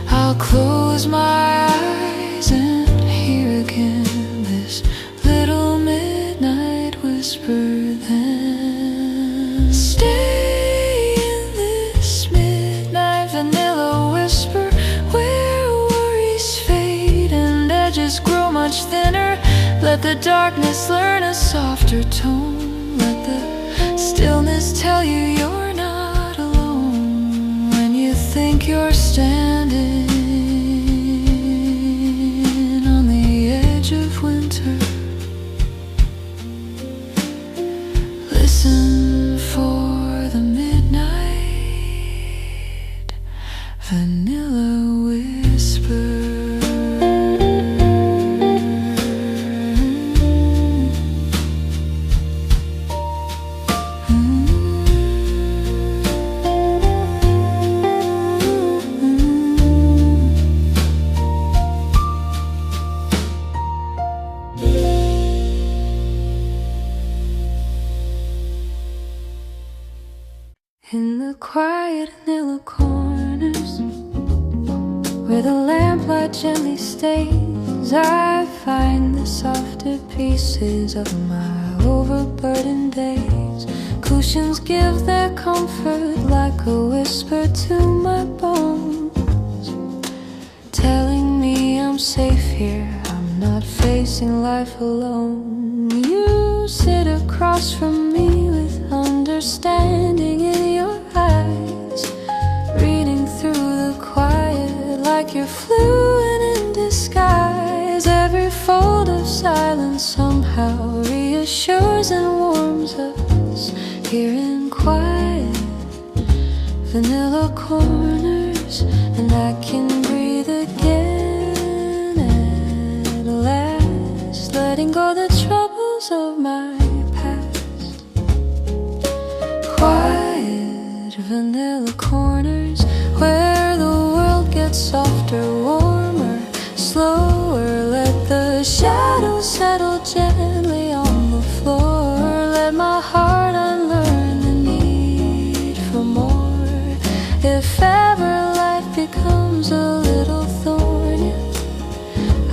I'll close my eyes and hear again this little midnight whisper. Then stay in this midnight vanilla whisper, where worries fade and edges grow much thinner. Let the darkness learn a softer tone. Let the stillness tell you you're not alone. When you think you're standing on the edge of winter, listen for the midnight vanilla whisper. In the quiet vanilla corners, where the lamplight gently stays, I find the softer pieces of my overburdened days. Cushions give their comfort like a whisper to my bones, telling me I'm safe here, I'm not facing life alone. You sit across from me with understanding in your eyes, reading through the quiet like you're fluent in disguise. Every fold of silence somehow reassures and warms us here in quiet vanilla corners. And I can breathe again at last, letting go the troubles of my past. Quiet vanilla corners, where the world gets softer, warmer, slower. Let the shadows settle gently on the floor. Let my heart unlearn the need for more. If ever life becomes a little thorny,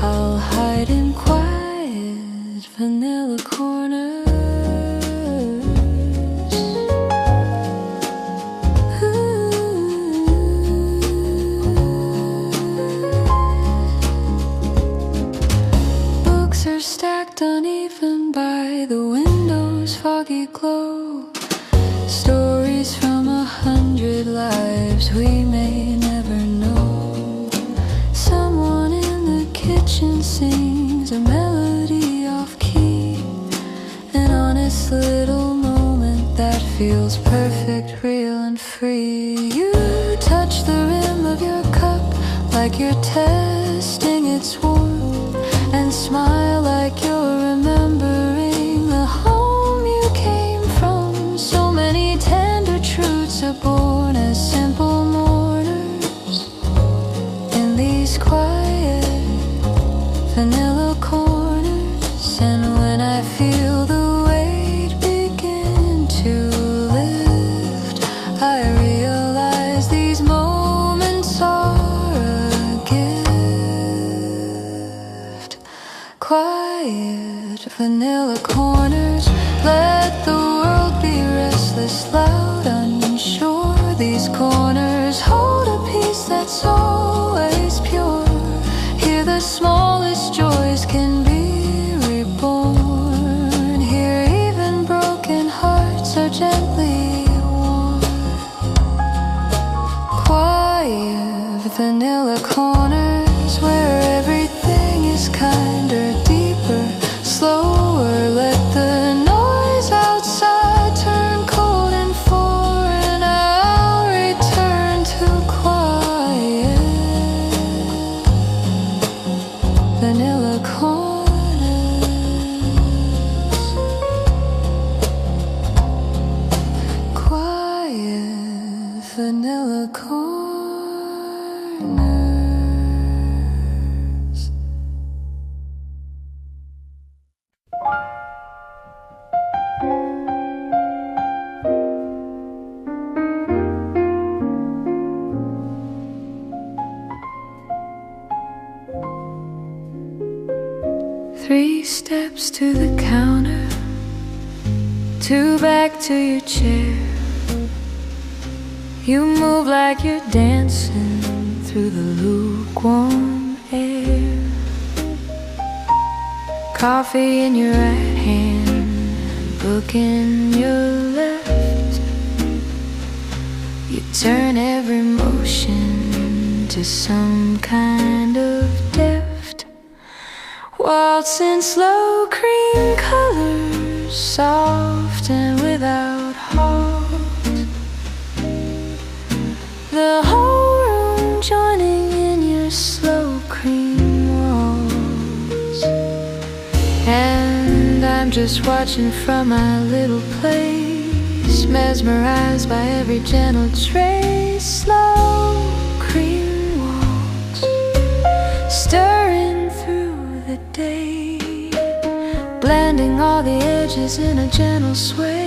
I'll hide in quiet vanilla corners. Books are stacked uneven by the window's foggy glow. Stories from 100 lives we may never know. Someone in the kitchen sings a melody off key, an honest little moment that feels perfect, real and free. You touch the rim of your cup like you're testing its warmth, and smile like you're remembering the home you came from. So many tender truths are born as simple mourners in these quiet vanilla corners. And when I feel the weight begin to lift, I realize these moments are a gift. Quiet vanilla corners, let the world be restless, loud, unsure. These corners hold a peace that's always pure. Here the smallest joys can be reborn. Here even broken hearts are gently worn. Quiet vanilla corners where everything is kinder, deeper, slower. Let the noise outside turn cold and foreign. I'll return to quiet vanilla corners. Quiet vanilla corners. 3 steps to the counter, 2 back to your chair. You move like you're dancing through the lukewarm air. Coffee in your right hand, book in your left. You turn every motion to some kind of deft. Waltz in slow cream colors, soft and without halt. The whole room joining in your slow cream waltz. And I'm just watching from my little place, mesmerized by every gentle trace. Slow cream waltz, stirring through the day, blending all the edges in a gentle sway.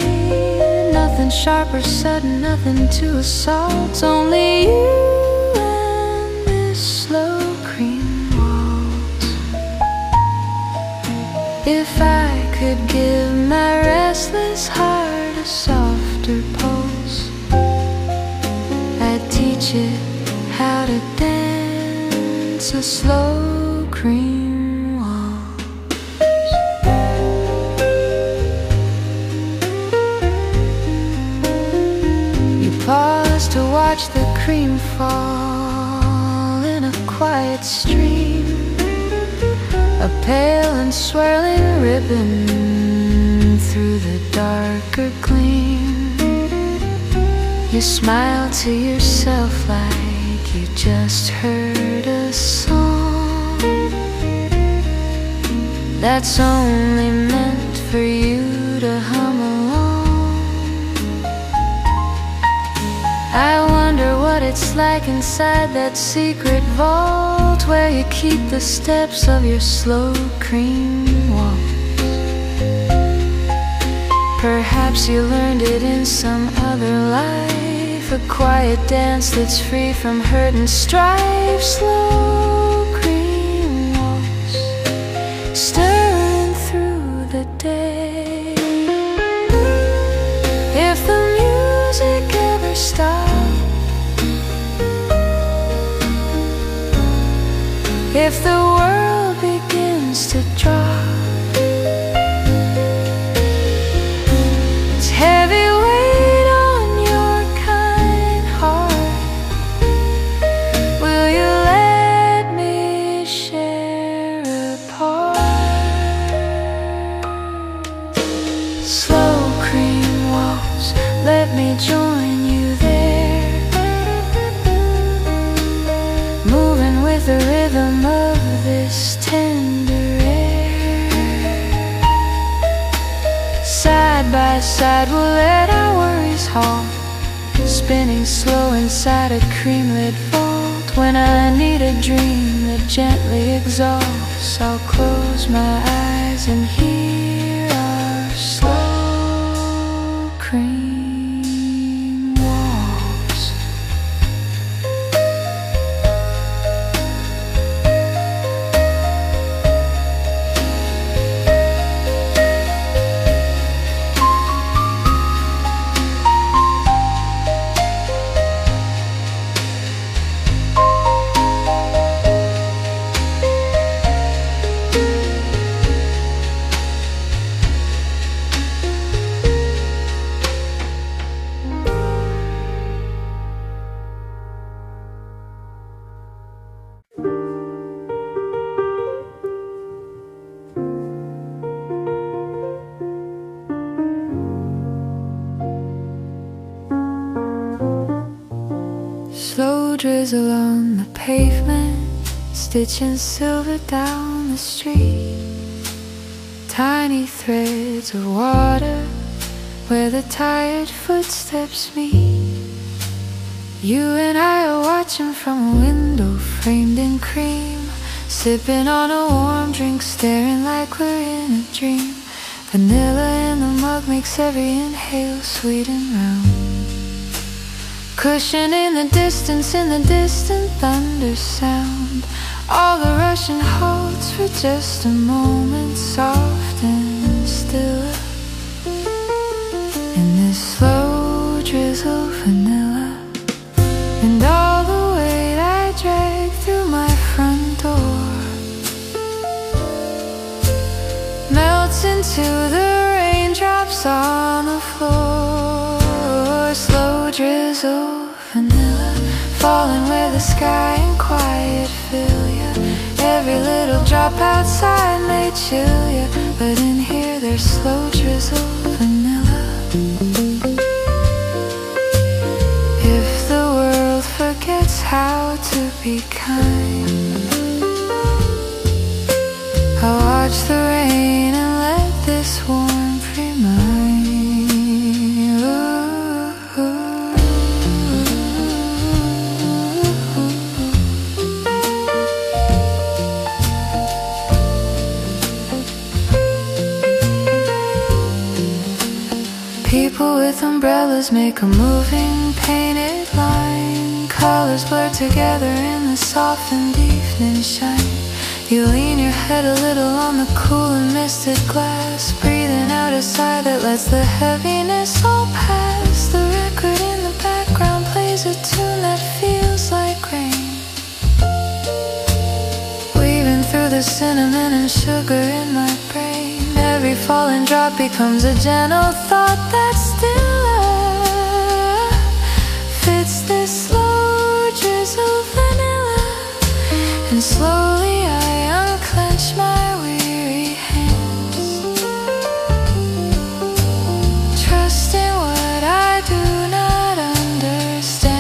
Nothing sharp or sudden, nothing to assault, only you and this slow cream waltz. If I could give my restless heart a softer pulse, I'd teach it how to dance a slow cream waltz. You pause to watch the cream fall in a quiet stream, a pale and swirling ribbon through the darker gleam. You smile to yourself like you just heard a song that's only meant for you to hum along. I wonder what it's like inside that secret vault where you keep the steps of your slow cream waltz. Perhaps you learned it in some other life, a quiet dance that's free from hurt and strife. Slow cream waltz, stirring through the day. If the music ever stopped, if the world begins to drop, side, we'll let our worries halt, spinning slow inside a cream-lit vault. When I need a dream that gently exalts, I'll close my eyes and hear our slow cream waltz. Slow drizzle on the pavement, stitching silver down the street. Tiny threads of water where the tired footsteps meet. You and I are watching from a window framed in cream, sipping on a warm drink, staring like we're in a dream. Vanilla in the mug makes every inhale sweet and round. Cushion in the distant thunder sound. All the rushing halts for just a moment, soft and still. In this slow drizzle vanilla, and all the weight I drag through my front door melts into the raindrops on the floor. Slow drizzle vanilla, falling where the sky and quiet fill ya. Every little drop outside may chill ya, but in here there's slow drizzle vanilla. If the world forgets how to be kind, I'll watch the rain and let this warmth remind. People with umbrellas make a moving painted line. Colors blur together in the softened evening shine. You lean your head a little on the cool and misted glass, breathing out a sigh that lets the heaviness all pass. The record in the background plays a tune that feels like rain, weaving through the cinnamon and sugar in my brain. Every falling drop becomes a gentle thought that still fits this slow drizzle vanilla. And slowly I unclench my weary hands, trusting what I do not understand.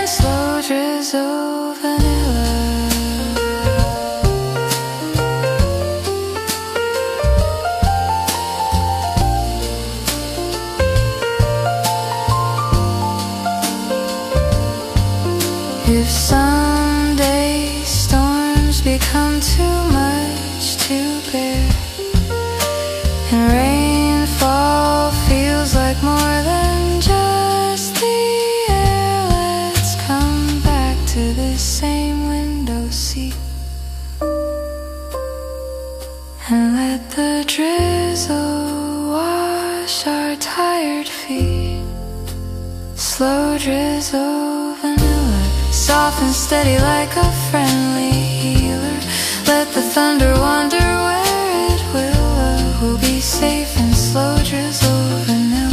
Slow drizzle vanilla. If someday storms become too much to bear, and rainfall feels like more than just the air, let's come back to this same window seat and let the drizzle wash our tired feet. Slow drizzle vanilla, soft and steady like a friendly healer. Let the thunder wander where it will. We'll be safe in slow drizzle vanilla.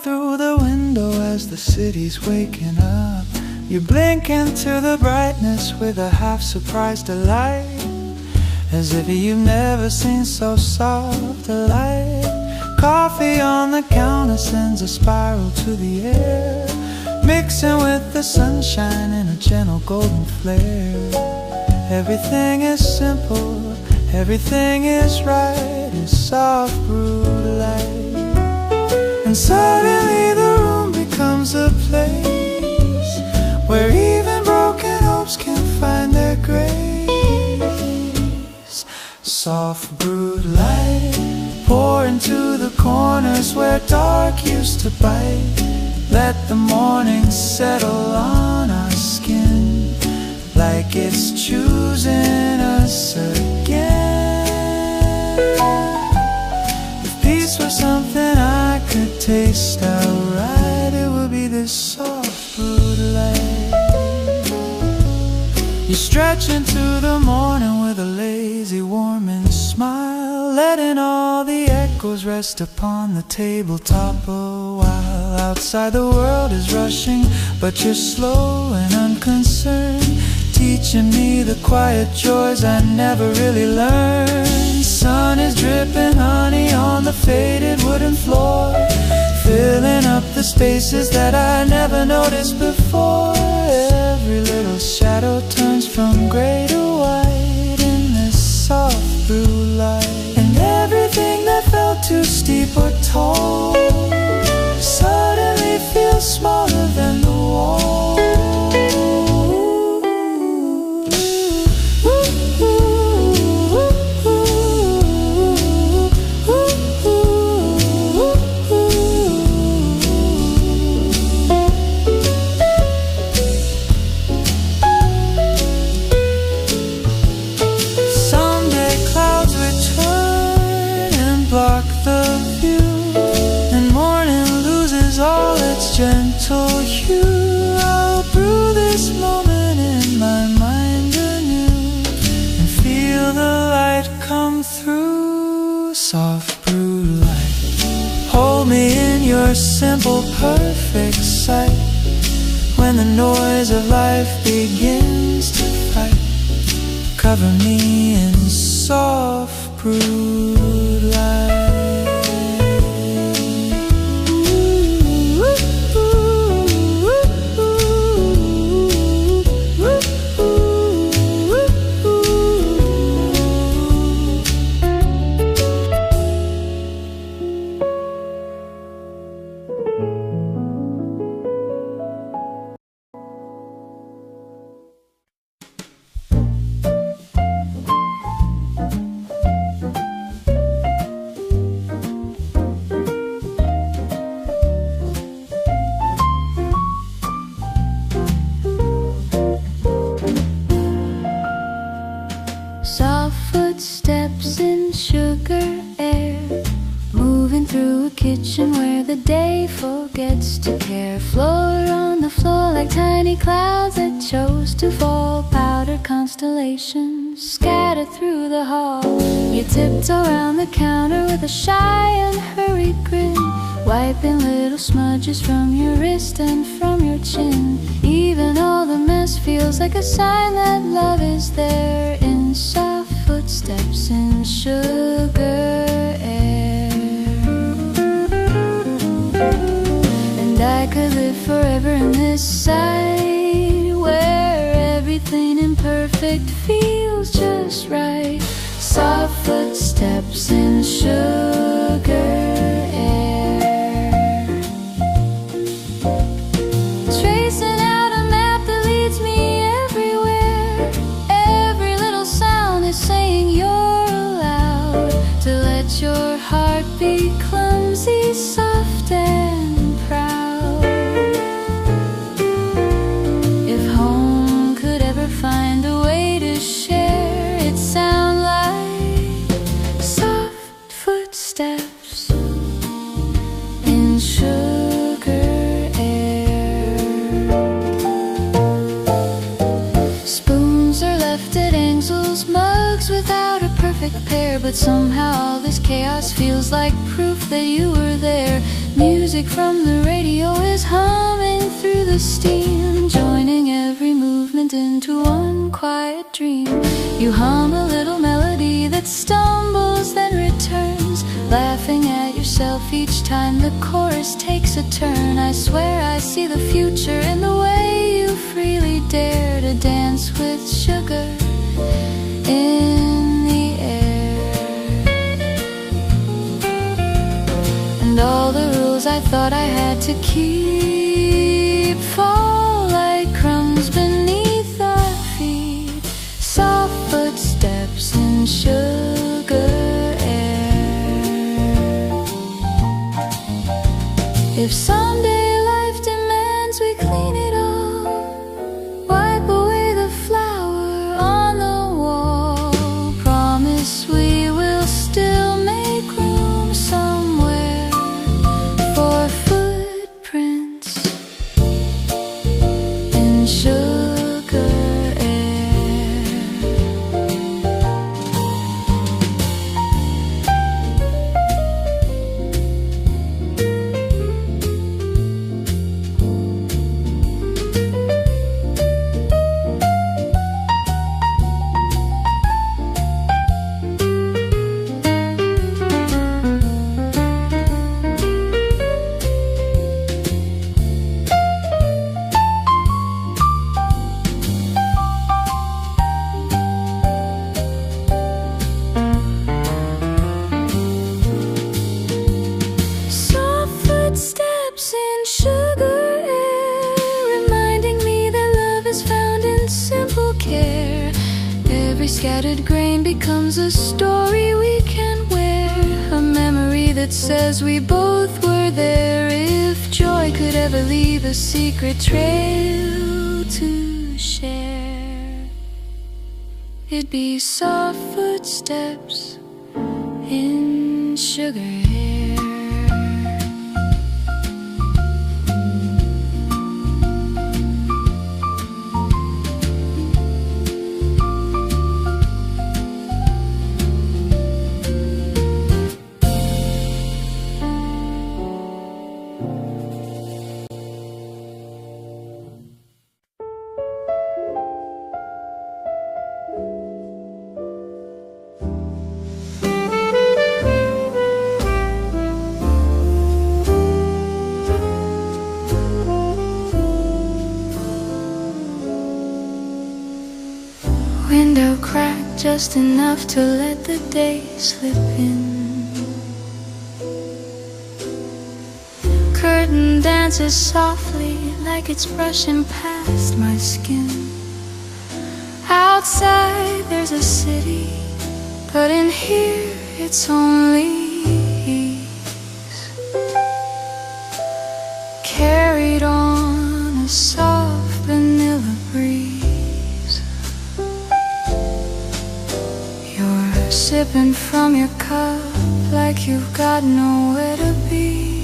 through the window as the city's waking up. You blink into the brightness with a half-surprised delight, as if you've never seen so soft a light. Coffee on the counter sends a spiral to the air, mixing with the sunshine in a gentle golden flare. Everything is simple, everything is right, it's soft brewed light. And suddenly the room becomes a place where even broken hopes can find their grace. Soft brewed light, pour into the corners where dark used to bite. Let the morning settle on our skin like it's choosing us again. If peace was something I could taste outright, it would be this soft brewed light. You stretch into the morning with a lazy, warming smile, letting all the echoes rest upon the tabletop a while. Outside the world is rushing, but you're slow and unconcerned, teaching me the quiet joys I never really learned. Sun is dripping honey on the faded wooden floor, filling up the spaces that I never noticed before. Every little shadow turns from gray to white in this soft blue light, and everything that felt too steep or tall suddenly feels smaller than the wall. Gentle hue, I'll brew this moment in my mind anew and feel the light come through. Soft brewed light, hold me in your simple perfect sight. When the noise of life begins to fight, cover me in soft brewed light. Where the day forgets to care, float on the floor like tiny clouds that chose to fall. Powdered constellations scattered through the hall. You tiptoe around the counter with a shy and hurried grin, wiping little smudges from your wrist and from your chin. Even all the mess feels like a sign that love is there, in soft footsteps in sugar air. And I could live forever in this sight, where everything imperfect feels just right. Soft footsteps in sugar air, tracing out a map that leads me everywhere. Every little sound is saying you're allowed to let your heart be clumsy, soft and proud. If home could ever find a way to share, it'd sound like soft footsteps in sugar air. Spoons are left at angles, mugs without a perfect pair, but somehow all this chaos feels like proof that you were there. Music from the radio is humming through the steam, joining every movement into one quiet dream. You hum a little melody that stumbles then returns, laughing at yourself each time the chorus takes a turn. I swear I see the future in the way you freely dare to dance with sugar in the air. And all the rules I thought I had to keep fall like crumbs beneath our feet, soft footsteps in sugar air. If someday life demands we clean it up, wipe away the flour on the wall, promise we will still make room somewhere for footprints in sugar air. Soft footsteps in sugar air, reminding me that love is found in simple care. Every scattered grain becomes a story we can wear, a memory that says we both were there. If joy could ever leave a secret trail to share, it'd be soft footsteps in sugar air. Window cracked just enough to let the day slip in. Curtain dances softly like it's brushing past my skin. Outside there's a city, but in here it's only ease, carried on a soft vanilla breeze. You're sipping from your cup like you've got nowhere to be,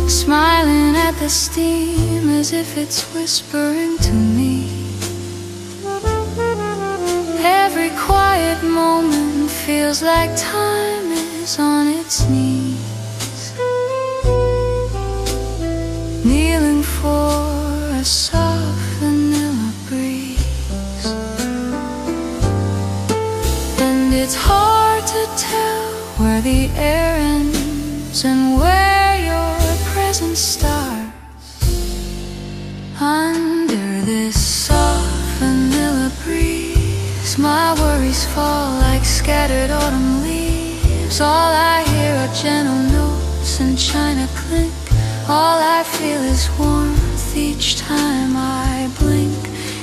smiling at the steam as if it's whispering to me. Every quiet moment feels like time is on its knees, kneeling for a soft vanilla breeze. And it's hard to tell where the air ends and where your presence starts. Under this soft vanilla breeze, my worries fall like scattered autumn leaves. All I hear are gentle notes and china clink. All I feel is warmth each time I blink.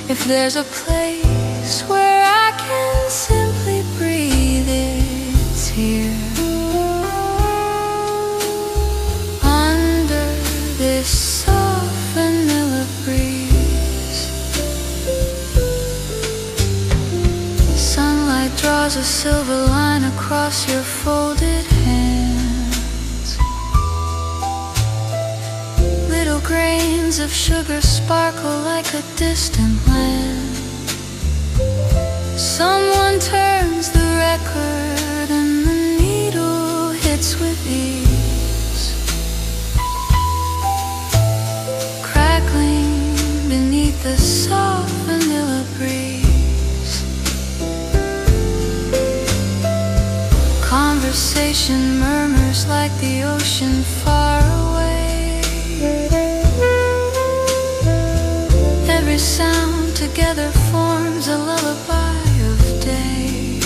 If there's a place where I can simply breathe, it's here. Under this soft vanilla breeze, sunlight draws a silver line across your folded hands. Little grains of sugar sparkle like a distant land. Someone turns the record and the needle hits fits with ease, crackling beneath the soft vanilla breeze. Conversation murmurs like the ocean far away. Every sound together forms a lullaby of day.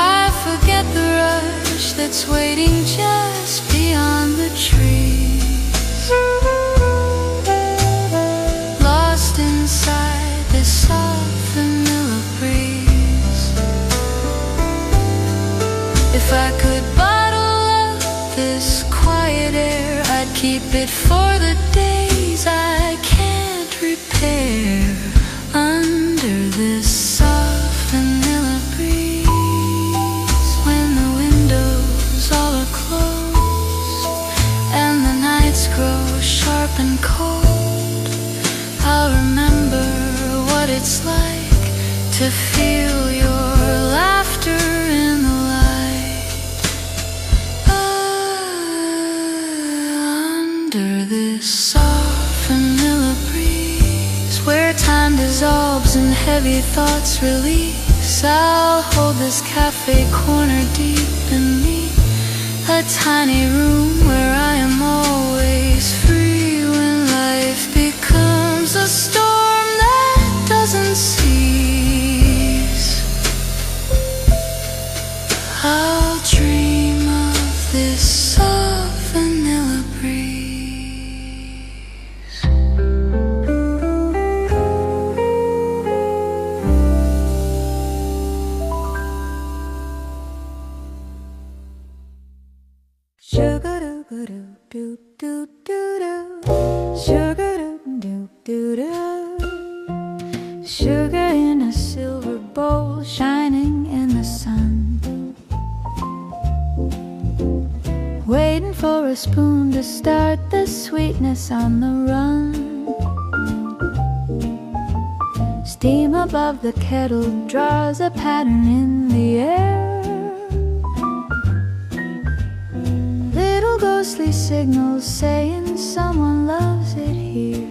I forget the rush that's waiting just beyond the trees, lost inside this soft vanilla breeze. If I could bottle up this quiet air, I'd keep it for the days I can't repair. Under this soft vanilla breeze, when the windows all are closed and the nights grow sharp and cold, I'll remember what it's like to feel your laughter in the light. Under this soft vanilla breeze, where time dissolves and heavy thoughts release, I'll hold this cafe corner deep in me, a tiny room where I am always free. When life becomes a storm that doesn't cease, I'll dream of this soft vanilla breeze. Sugar in a silver bowl, shining in the sun, waiting for a spoon to start the sweetness on the run. Steam above the kettle draws a pattern in the air. Little ghostly signals saying someone loves it here.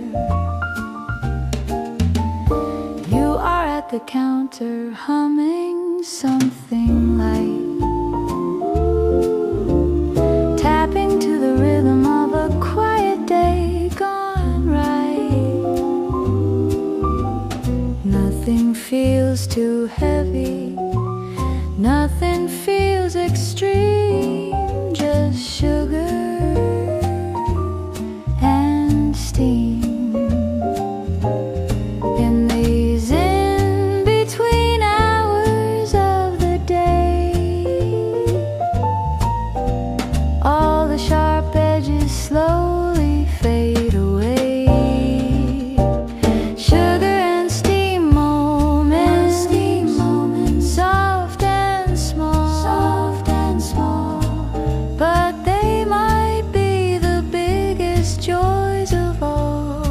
You are at the counter humming something light, tapping to the rhythm of a quiet day gone right. Nothing feels too heavy, nothing feels extreme, just sugar and steam. In these in-between hours of the day, all the sharp edges slowly fade away. Sugar and steam moments, soft and small, but they might be the biggest joys of all.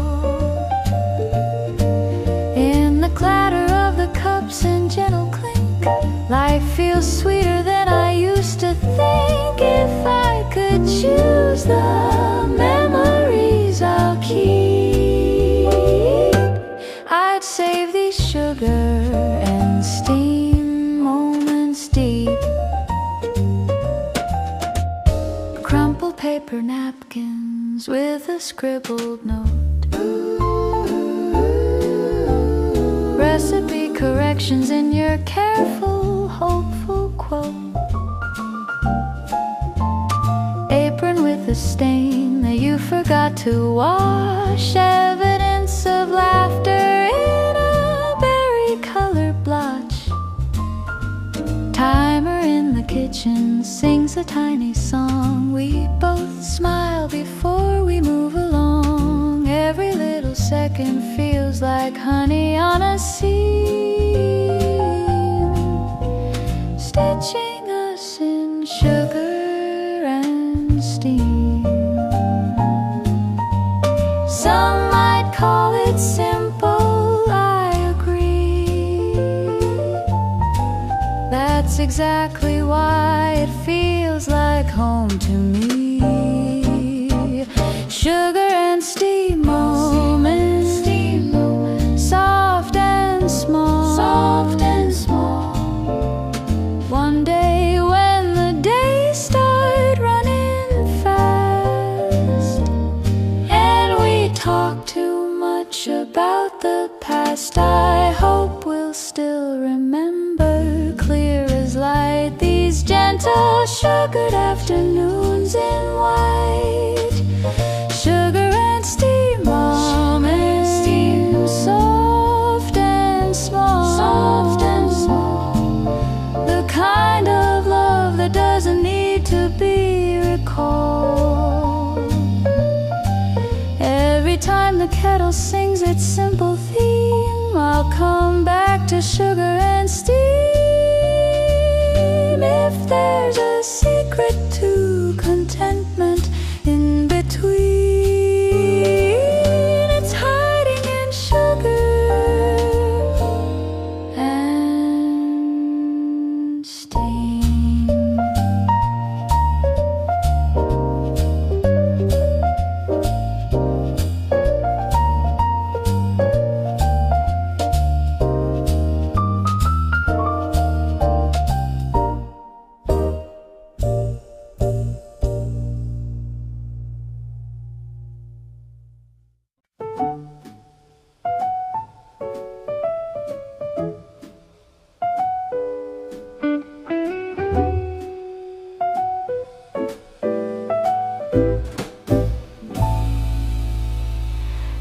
In the clatter of the cups and gentle clink, life feels sweeter than I used to think. If I could choose the memories I'll keep, I'd save these sugar and steam moments deep. Crumpled paper napkins with a scribbled note, recipe corrections in your careful, hopeful quote. Apron with a stain that you forgot to wash, evidence of laughter in a berry-colored blotch. Timer in the kitchen sings a tiny song. We both smile before we move along. Every little second feels like honey on a seam, stitching us in sugar and steam. Some might call it simple, I agree. That's exactly why feels like home to me. Sugar and steam moments, soft and small, soft and small. One day when the days start running fast, and we talk too much about the past, I hope we'll still remember clear as light these gentle sugared afternoons in white. Sugar and steam moments, soft and small, soft and small. The kind of love that doesn't need to be recalled. Every time the kettle sings its simple theme, I'll come back to sugar and steam. If there's a secret to contentment in between, it's hiding in sugar and steam.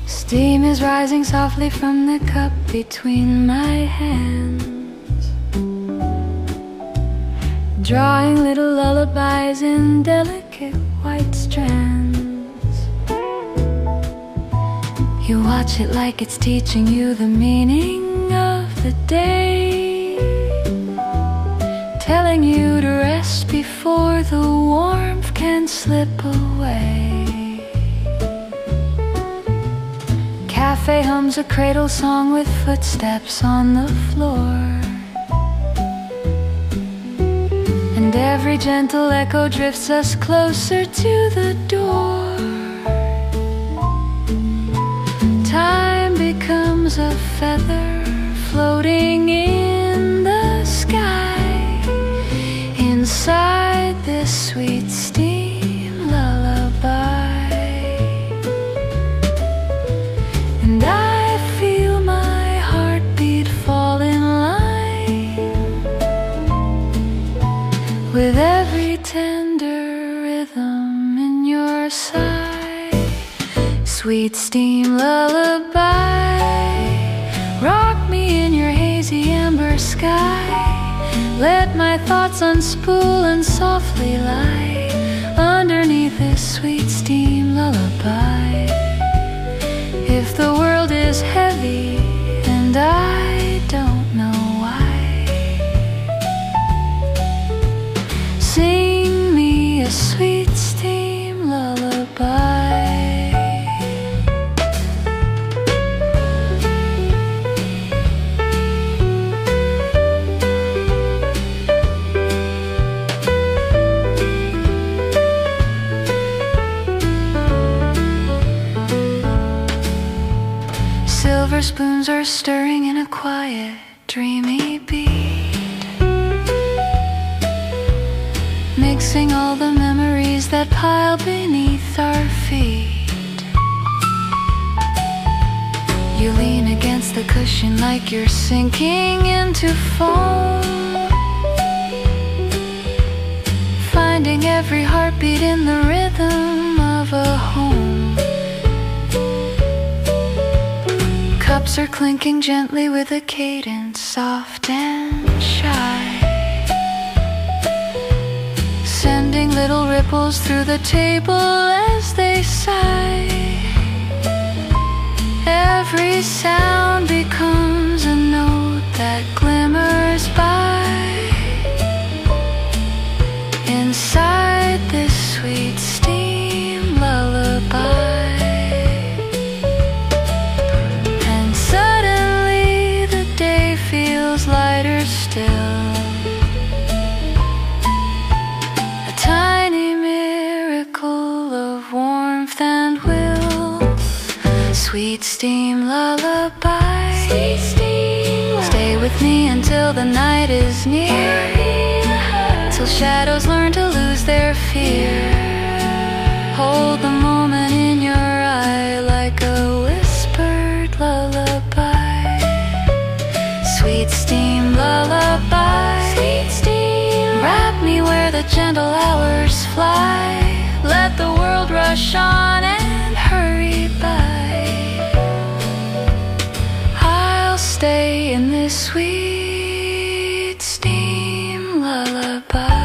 Steam is rising softly from the cup between my hands, drawing little lullabies in delicate white strands. You watch it like it's teaching you the meaning of the day, telling you to rest before the warmth can slip away. Café hums a cradle song with footsteps on the floor, and every gentle echo drifts us closer to the door. Time becomes a feather floating in the sky, inside this sweet steam lullaby. And I feel my heartbeat fall in line with every tender rhythm in your sigh. Sweet steam lullaby, rock me in your hazy amber sky. Let my thoughts unspool and softly lie underneath this sweet steam lullaby. If the world is heavy and I don't know why, sing me a sweet steam lullaby. Silver spoons are stirring in a quiet, dreamy beat, mixing all the memories that pile beneath our feet. You lean against the cushion like you're sinking into foam, finding every heartbeat in the rhythm of a home. Cups are clinking gently with a cadence soft and shy, sending little ripples through the table as they sigh. Every sound becomes a note that glimmers by inside this sweet steam lullaby. Feels lighter still, a Sweet steam lullaby. Sweet steam lullaby. Stay with me until the night is near. Till shadows learn to lose their fear. Hold the moment in your eye like a whispered lullaby. Sweet steam lullaby. Sweet steam. Wrap me where the gentle hours fly. Let the world rush on and hurry by. I'll stay in this sweet steam lullaby.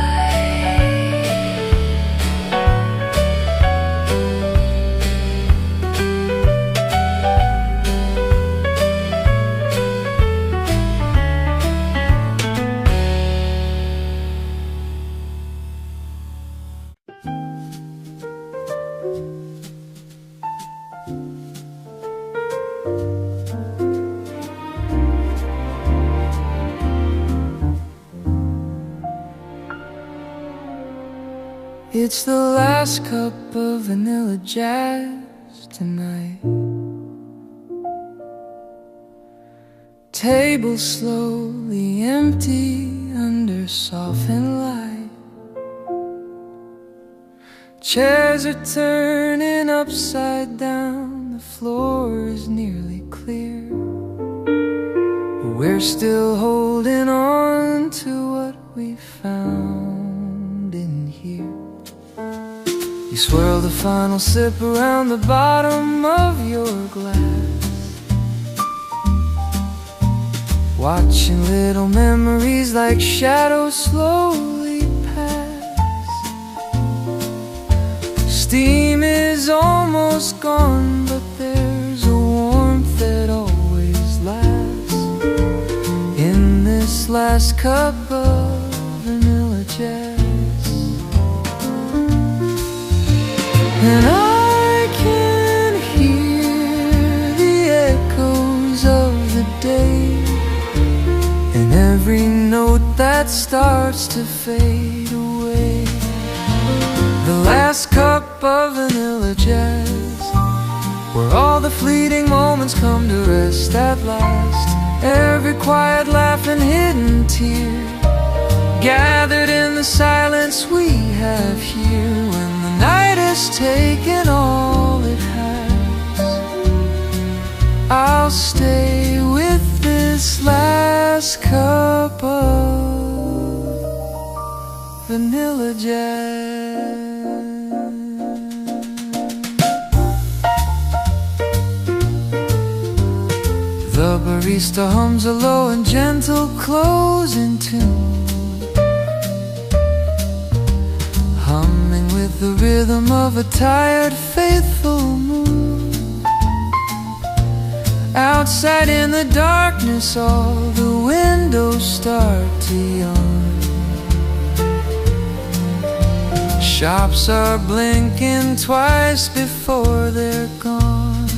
It's the last cup of vanilla jazz tonight. Table slowly empty under softened light. Chairs are turning upside down. The floor is nearly clear. We're still holding on to what we found in here. You swirl the final sip around the bottom of your glass, watching little memories like shadows slowly pass. Steam is almost gone, but there's a warmth that always lasts in this last cup of vanilla jazz. And I can hear the echoes of the day, and every note that starts to fade away. The last cup of vanilla jazz, where all the fleeting moments come to rest at last. Every quiet laugh and hidden tear, gathered in the silence we have here. When the night has taken all it has, I'll stay with this last cup of vanilla jazz. The barista hums a low and gentle closing tune, humming with the rhythm of a tired, faithful moon. Outside in the darkness, all the windows start to yawn. Shops are blinking twice before they're gone.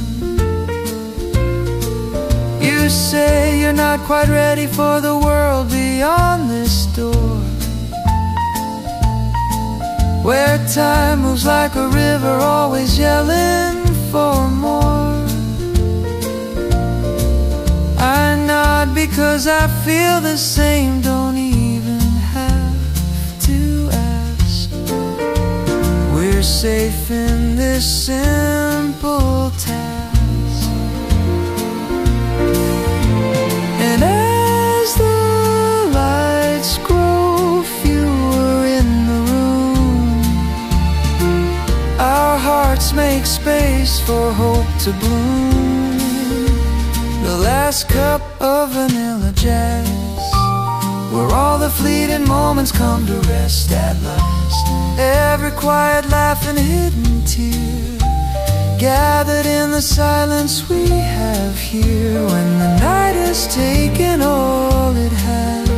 You say you're not quite ready for the world beyond this door, where time moves like a river, always yelling for more. I nod because I feel the same, don't even have to ask. We're safe in this simple task. And as the lights grow fewer in the room, our hearts make space for hope to bloom. The last cup of vanilla jazz, where all the fleeting moments come to rest at last. Every quiet laugh and hidden tear, gathered in the silence we have here. When the night has taken all it has,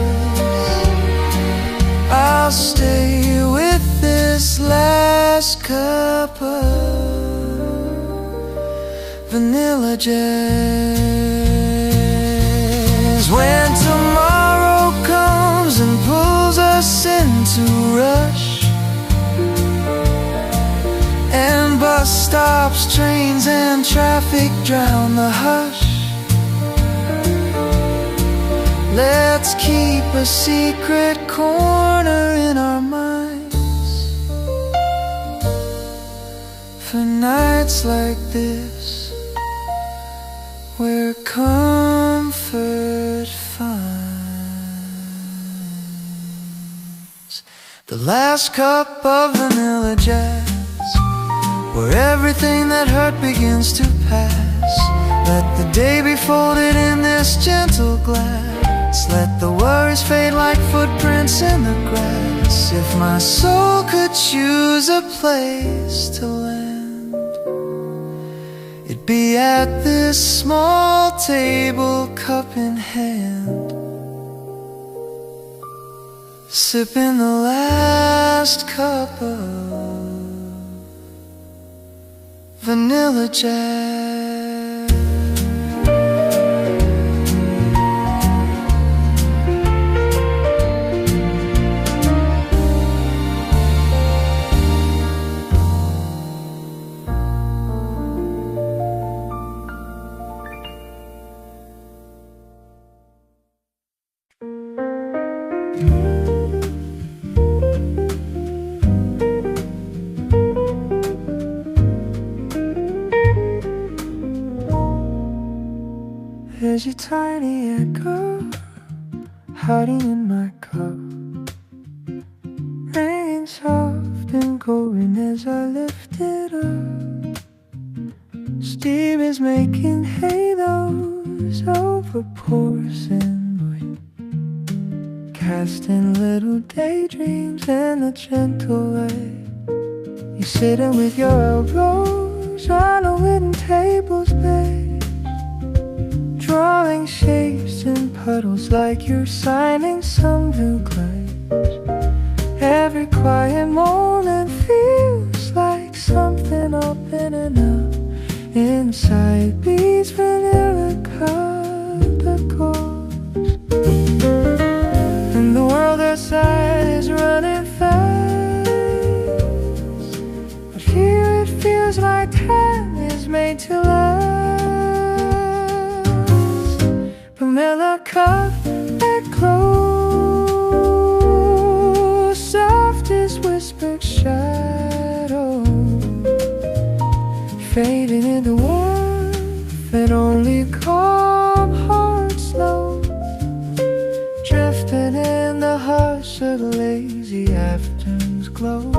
I'll stay with this last cup of vanilla jazz. When tomorrow comes and pulls us into rush, and Bus stops, trains, and traffic drown the hush. Let's keep a secret corner in our minds for nights like this, where comfort finds. The last cup of vanilla jazz, where everything that hurt begins to pass. Let the day be folded in this gentle glass. Let the worries fade like footprints in the grass. If my soul could choose a place to land, it'd be at this small table, cup in hand, sipping the last cup of vanilla jazz. There's a tiny echo hiding in my cup, ringing soft and going as I lift it up. Steam is making halos over porcelain wood, casting little daydreams in the gentle light. You're sitting with your elbows on a wooden table's bed, drawing shapes in puddles like you're signing some new glaze. Every quiet moment feels like something opening up inside these vanilla cup that goes. And the world outside is running fast, but here it feels like time is made to last. Vanilla cup that close, soft as whispered shadow, fading into warmth that only calm hearts know, drifting in the hush of the lazy afternoon's glow.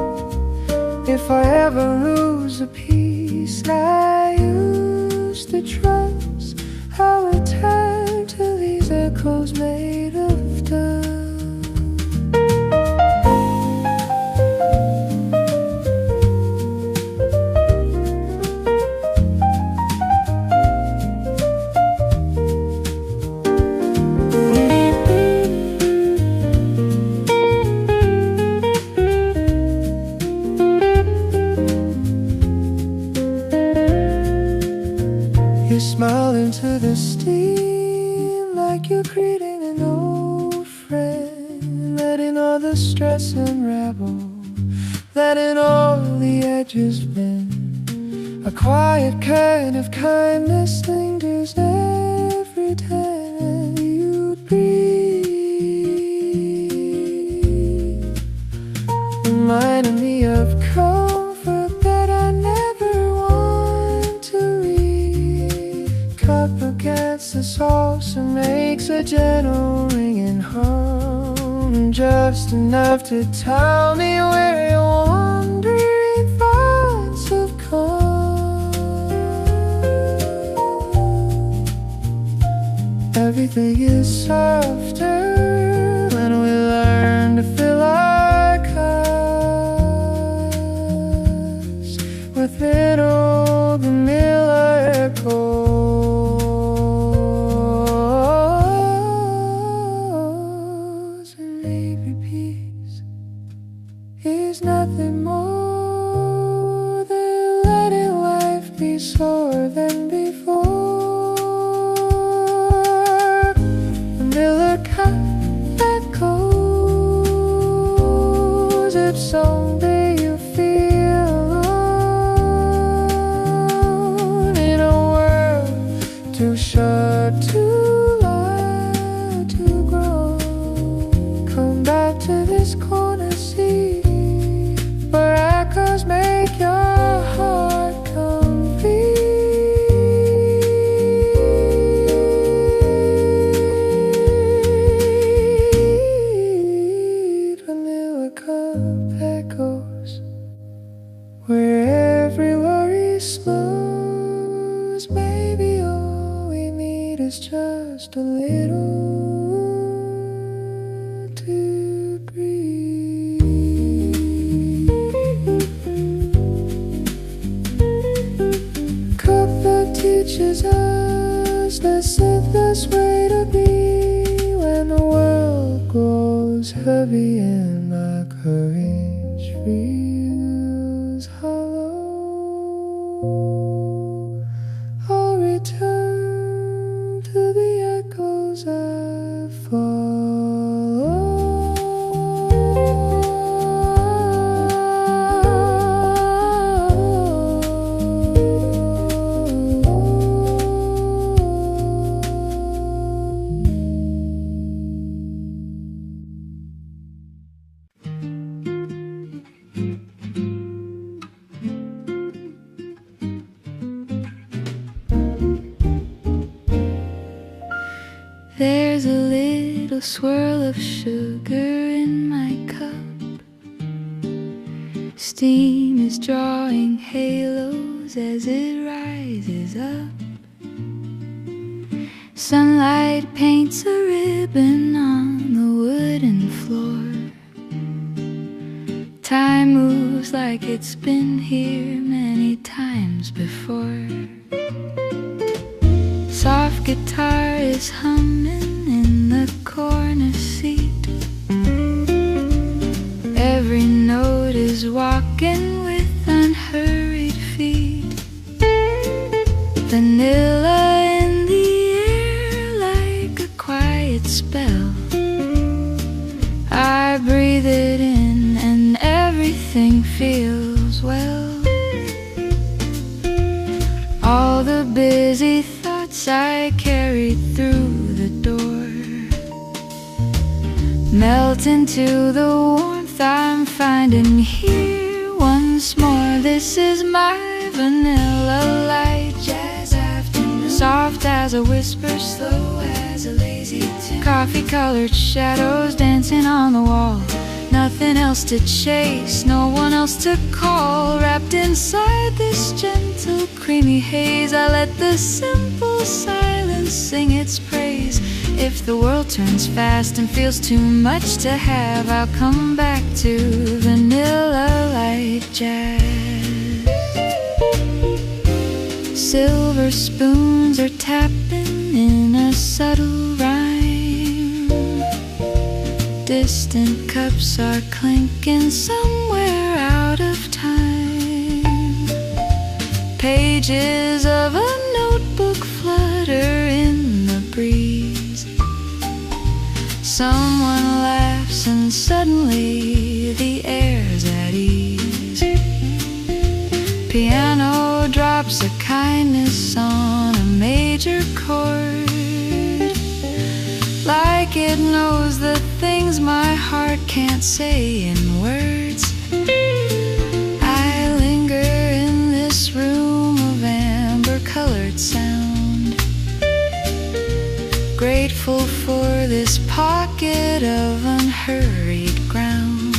If I ever lose a piece I used to trust, I'll return to these echoes made of dust. You smile into the steam like you're greeting an old friend, letting all the stress unravel, letting all the edges bend. A quiet kind of kindness lingers every time you breathe, reminding me of comfort that I never want to read. Cup against the saucer makes a gentle ringing hum, just enough to tell me where your wandering thoughts have come. Everything is softer when we learn to fill our cups within all the Miller echoes. And maybe peace is nothing more than letting life be slower than before. The Miller cup that goes, if someday you feel alone, Christmas. Maybe all we need is just a little to breathe. Cup that teaches us that's the best way to be when the world grows heavy and my courage feels hollow. I'll return to the echoes I follow. There's a little swirl of sugar in my cup. Steam is drawing halos as it rises up. Sunlight paints a ribbon on the wooden floor. Time moves like it's been here many times before. Soft guitar is humming in the corner seat. Every note is walking with unhurried feet. Vanilla in the air like a quiet spell. I breathe it in and everything feels well. All the busy thoughts I carried through the door melt into the warmth I'm finding here once more. This is my vanilla light jazz afternoon, soft as a whisper, slow as a lazy tune. Coffee-colored shadows dancing on the wall. Nothing else to chase, no one else to call. Wrapped inside this gentle, creamy haze, I let the simple silence sing its praise. If the world turns fast and feels too much to have, I'll come back to vanilla light jazz. Silver spoons are tapping in a subtle rhyme. Distant cups are clinking somewhere out of time. Pages of a notebook flutter in the breeze. Someone laughs and suddenly the air's at ease. Piano drops a kindness on a major chord, like it knows the things my heart can't say in words. I linger in this room of amber-colored sound, grateful for this pocket of unhurried ground.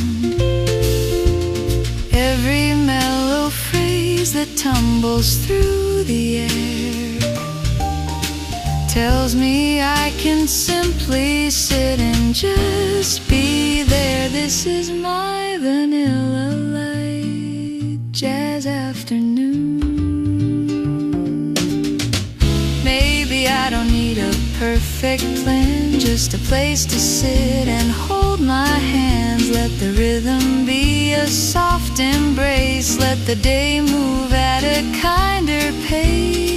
Every mellow phrase that tumbles through the air tells me I can simply sit and just be there. This is my vanilla light jazz afternoon. Maybe I don't need a perfect plan, just a place to sit and hold my hands. Let the rhythm be a soft embrace. Let the day move at a kinder pace.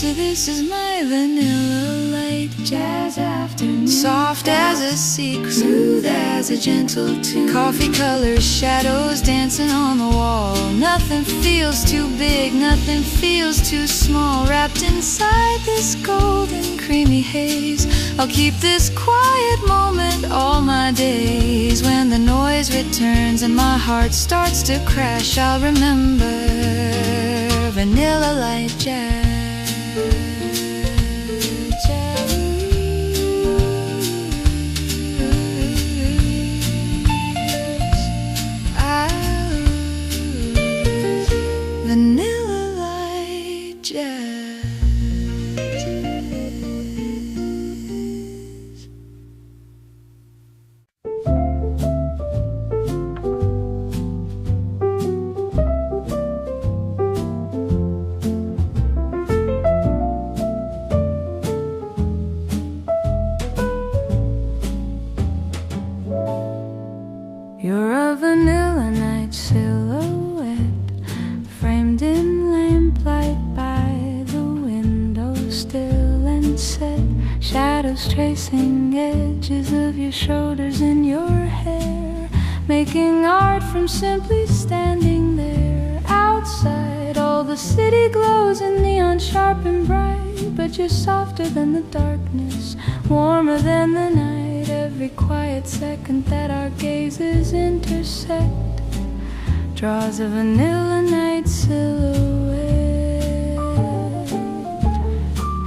So this is my vanilla light jazz afternoon. Soft as a secret, smooth as a gentle tune. Coffee colors, shadows dancing on the wall. Nothing feels too big, nothing feels too small. Wrapped inside this golden creamy haze, I'll keep this quiet moment all my days. When the noise returns and my heart starts to crash, I'll remember vanilla light jazz. tracing edges of your shoulders and your hair, making art from simply standing there. Outside, all the city glows in neon, sharp and bright, but you're softer than the darkness, warmer than the night. Every quiet second that our gazes intersect draws a vanilla night silhouette.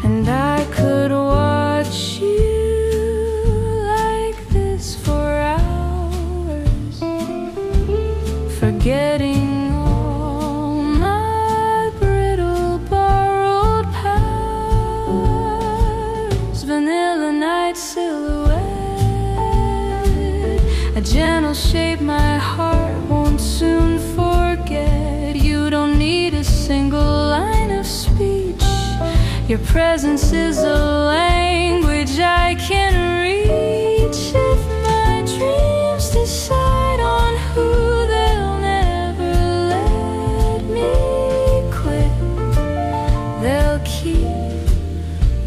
And I could watch you like this for hours, forgetting all my brittle borrowed powers. Vanilla night silhouette, a gentle shape my heart won't soon forget. You don't need a single line of speech, your presence is a language I can reach. If my dreams decide on who, they'll never let me quit. They'll keep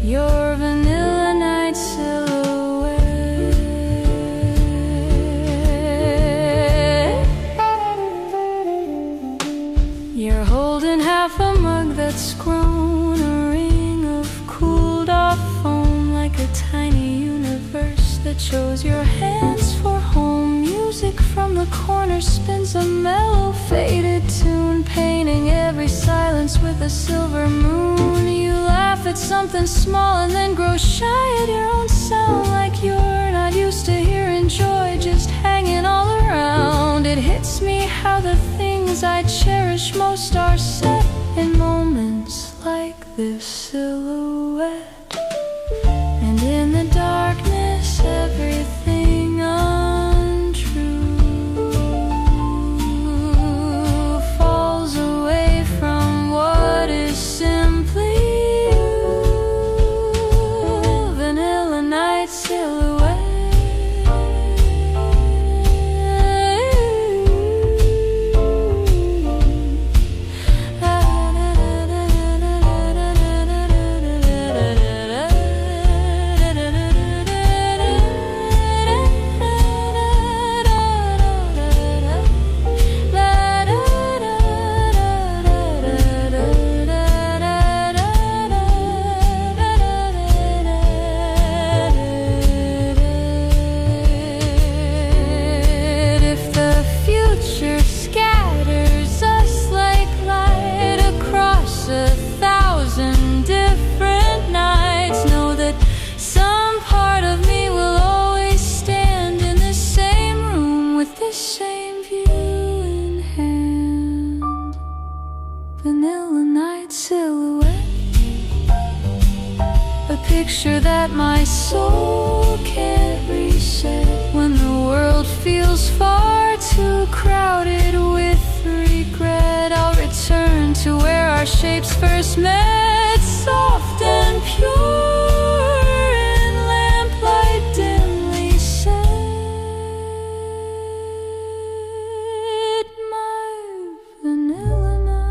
your vanilla night silhouette. You're holding half a mug that's grown a ring of cooled off foam, like a tiny universe that shows your hands for home. Music from the corner spins a mellow faded tune, painting every silence with a silver moon. You laugh at something small and then grow shy at your own sound, like you're not used to hearing joy just hanging all around. It hits me how the things I cherish most are set in moments like this silhouette. And in the darkness, everything untrue falls away from what is simply you. Vanilla night silhouette. Picture that my soul can't reset when the world feels far too crowded with regret. I'll return to where our shapes first met, soft and pure in lamplight dimly set. My vanilla night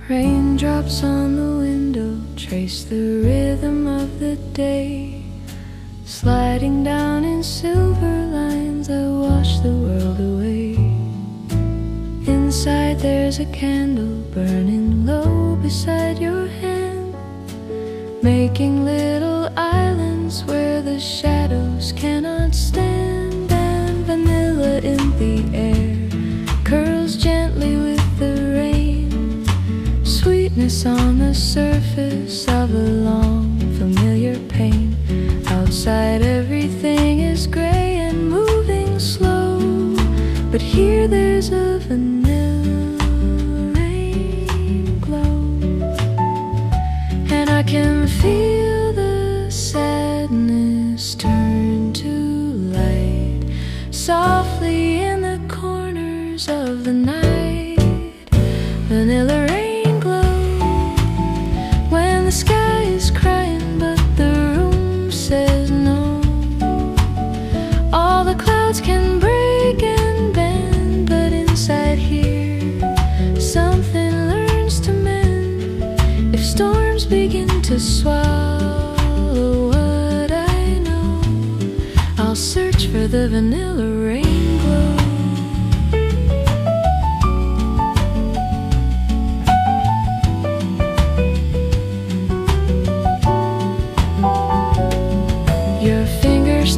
Raindrops on the window trace the rhythm of the day, sliding down in silver lines that wash the world away. Inside there's a candle burning low beside your hand, making little islands where the shadows cannot stand. And vanilla in the air curls gently with the rain, face on the surface of a long familiar pain. Outside everything is gray and moving slow, but here there's a vanilla rain glow, and I can feel the sadness turn to light softly in the corners of the night. Vanilla rain glow when the sky is crying but the room says no. All the clouds can break and bend, but inside here something learns to mend. If storms begin to swallow what I know, I'll search for the vanilla rain glow.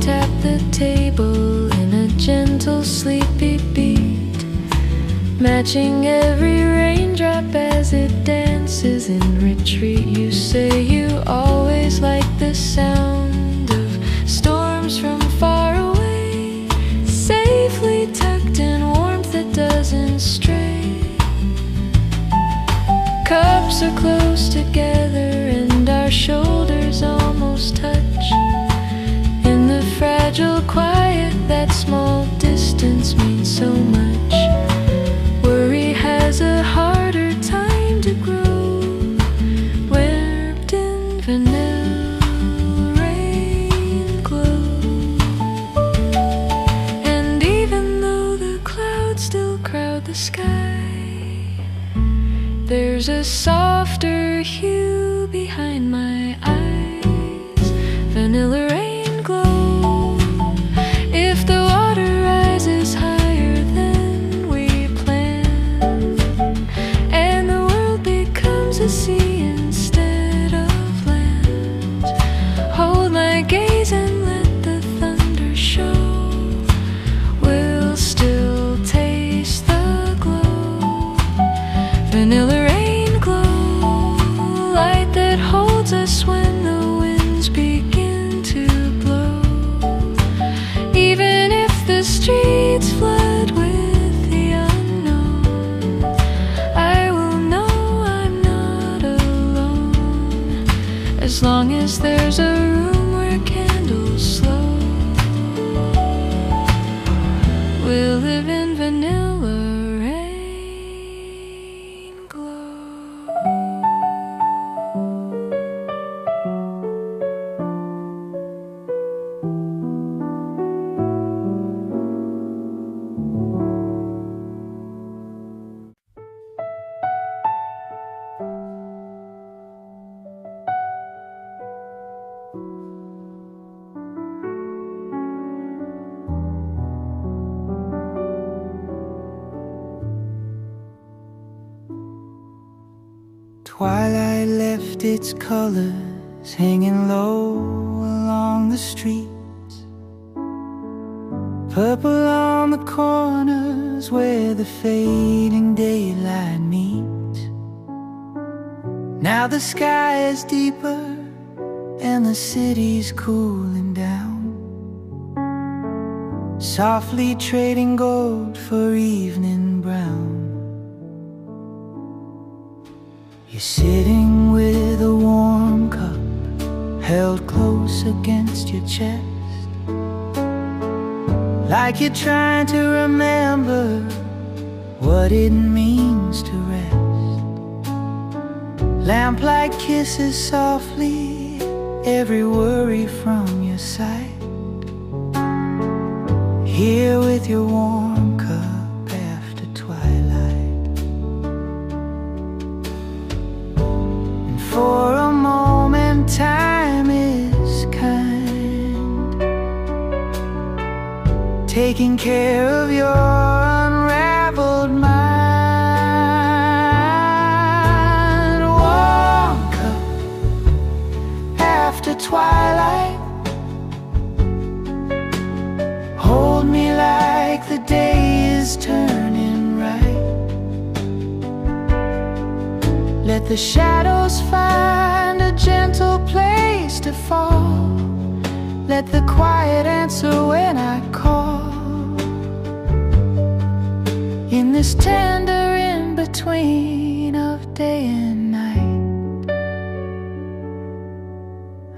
Tap the table in a gentle sleepy beat, matching every raindrop as it dances in retreat. You say you always like the sound of storms from far away, safely tucked in warmth that doesn't stray. Cups are close together and our shoulders almost touch. Fragile quiet, that small distance means so much. Worry has a harder time to grow, wrapped in vanilla rain glow. And even though the clouds still crowd the sky, there's a softer hue behind my eyes. Vanilla rain. If the water rises higher than we planned, and the world becomes a sea instead of land, hold my gaze and let the thunder show. We'll still taste the glow. Vanilla rain glow, light that holds us when the winds begin to blow. Even if the streets flood with the unknown, I will know I'm not alone, as long as there's a room where candles slow. We'll live in vanilla rain glow. Twilight left its colors hanging low along the streets, purple on the corners where the fading daylight meets. Now the sky is deeper and the city's cooling down, softly trading gold for evening brown. You're sitting with a warm cup held close against your chest, like you're trying to remember what it means to rest. Lamplight kisses softly every worry from your sight, here with your warm cup after twilight. And for a moment time is kind, taking care of your unraveled mind. Warm cup after twilight, hold me like the day is turning right. Let the shadows find a gentle place to fall. Let the quiet answer when I call. In this tender in-between of day and night,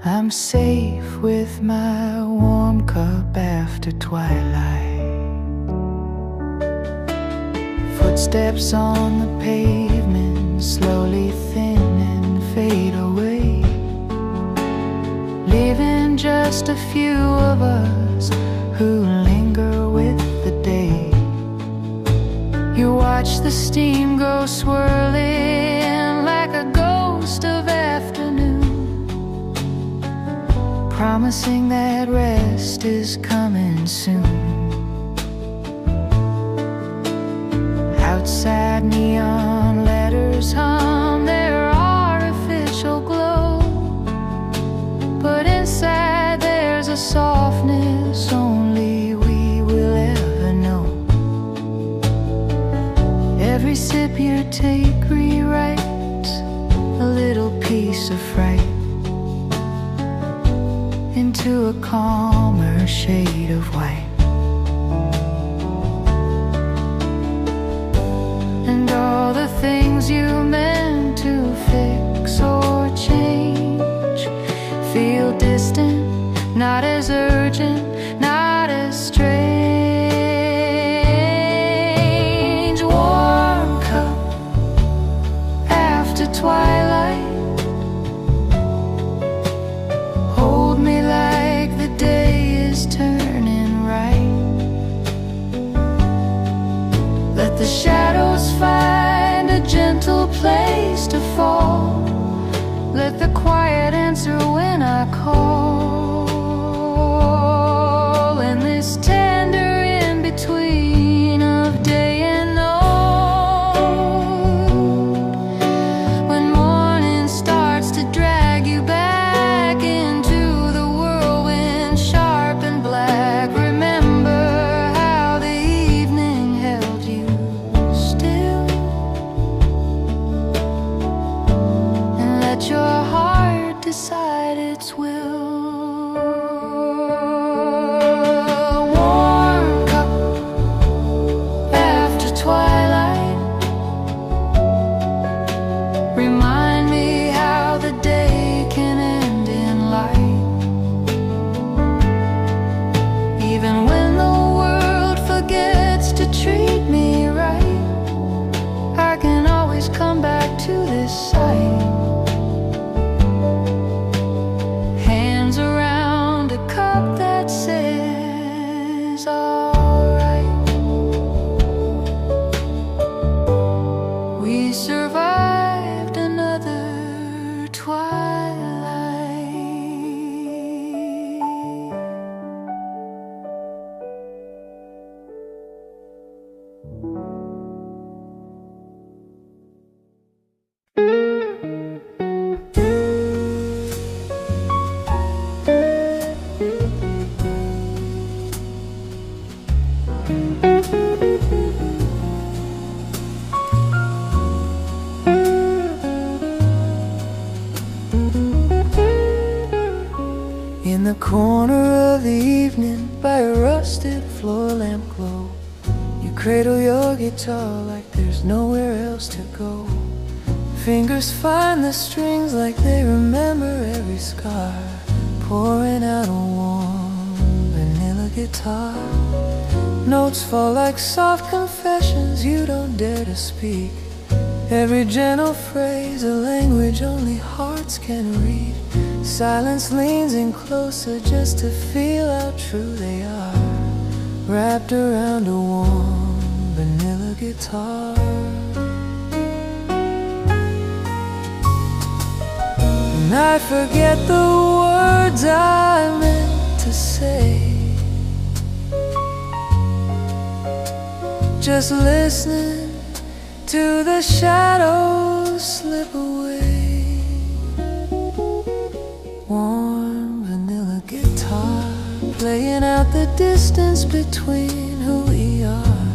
I'm safe with my warm cup after twilight. Footsteps on the pavement slowly thin and fade away, leaving just a few of us who linger with the day. You watch the steam go swirling like a ghost of afternoon, promising that rest is coming soon. Outside, neon letters hum their artificial glow, but inside there's a softness only we will ever know. Every sip you take rewrites a little piece of fright into a calmer shade of white. And all the things you meant to fix or change feel distant, not as urgent, not as strange. Warm cup after twilight, hold me like the day is turning right. Let the shadows find a gentle place to fall. Let the quiet answer when I call. In this tender in-between of day and night, when morning starts to drag you back into the whirlwind, sharp and black, remember how the evening held you still, and let your heart decide its will. Warm cup after twilight, remind me how the day can end in light. Even when the world forgets to treat me right, I can always come back to this sight. Hands around a cup that says alright. We survived another twilight. In the corner of the evening, by a rusted floor lamp glow, you cradle your guitar like there's nowhere else to go. Fingers find the strings like they remember every scar, pouring out a warm vanilla guitar. Notes fall like soft confessions you don't dare to speak. Every gentle phrase, a language only hearts can read. Silence leans in closer just to feel how true they are, wrapped around a warm vanilla guitar. And I forget the words I meant to say, just listening to the shadows slip away. Warm vanilla guitar, playing out the distance between who we are.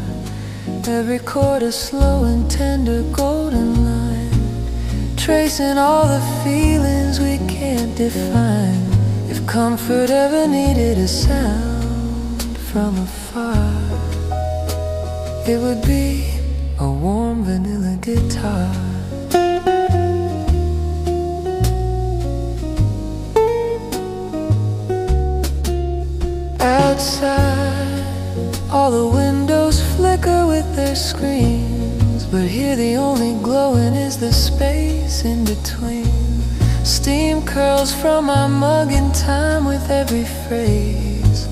Every chord a slow and tender golden line, tracing all the feelings we can't define. If comfort ever needed a sound from afar, it would be a warm vanilla guitar. Outside, all the windows flicker with their screens, but here the only glowing is the space in between. Steam curls from my mug in time with every phrase,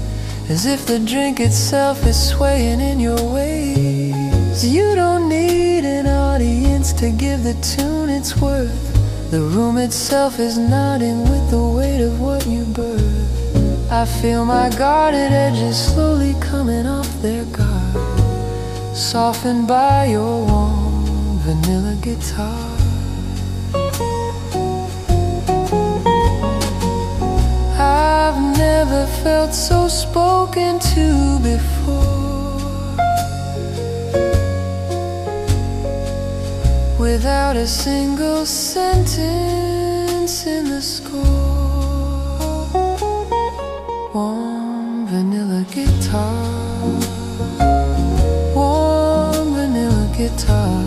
as if the drink itself is swaying in your ways. You don't need an audience to give the tune its worth. The room itself is nodding with the weight of what you birth. I feel my guarded edges slowly coming off their guard, softened by your warm vanilla guitar. I've never felt so spoken to before, without a single sentence in the score. Warm vanilla guitar, warm vanilla guitar.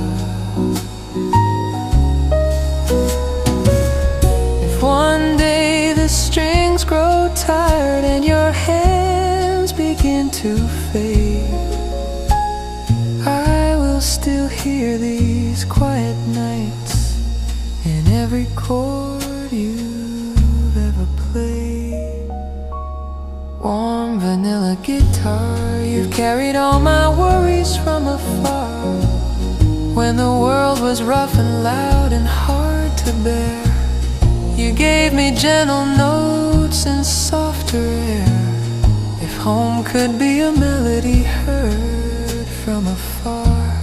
If one day the strings grow tired and your hands begin to fade, I will still hear these quiet nights in every chord you've ever played. Warm vanilla guitar, you've carried all my worries from afar, when the world was rough and loud and hard to bear. You gave me gentle notes and softer air. If home could be a melody heard from afar,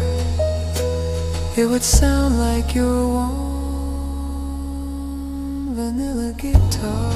it would sound like your warm vanilla guitar.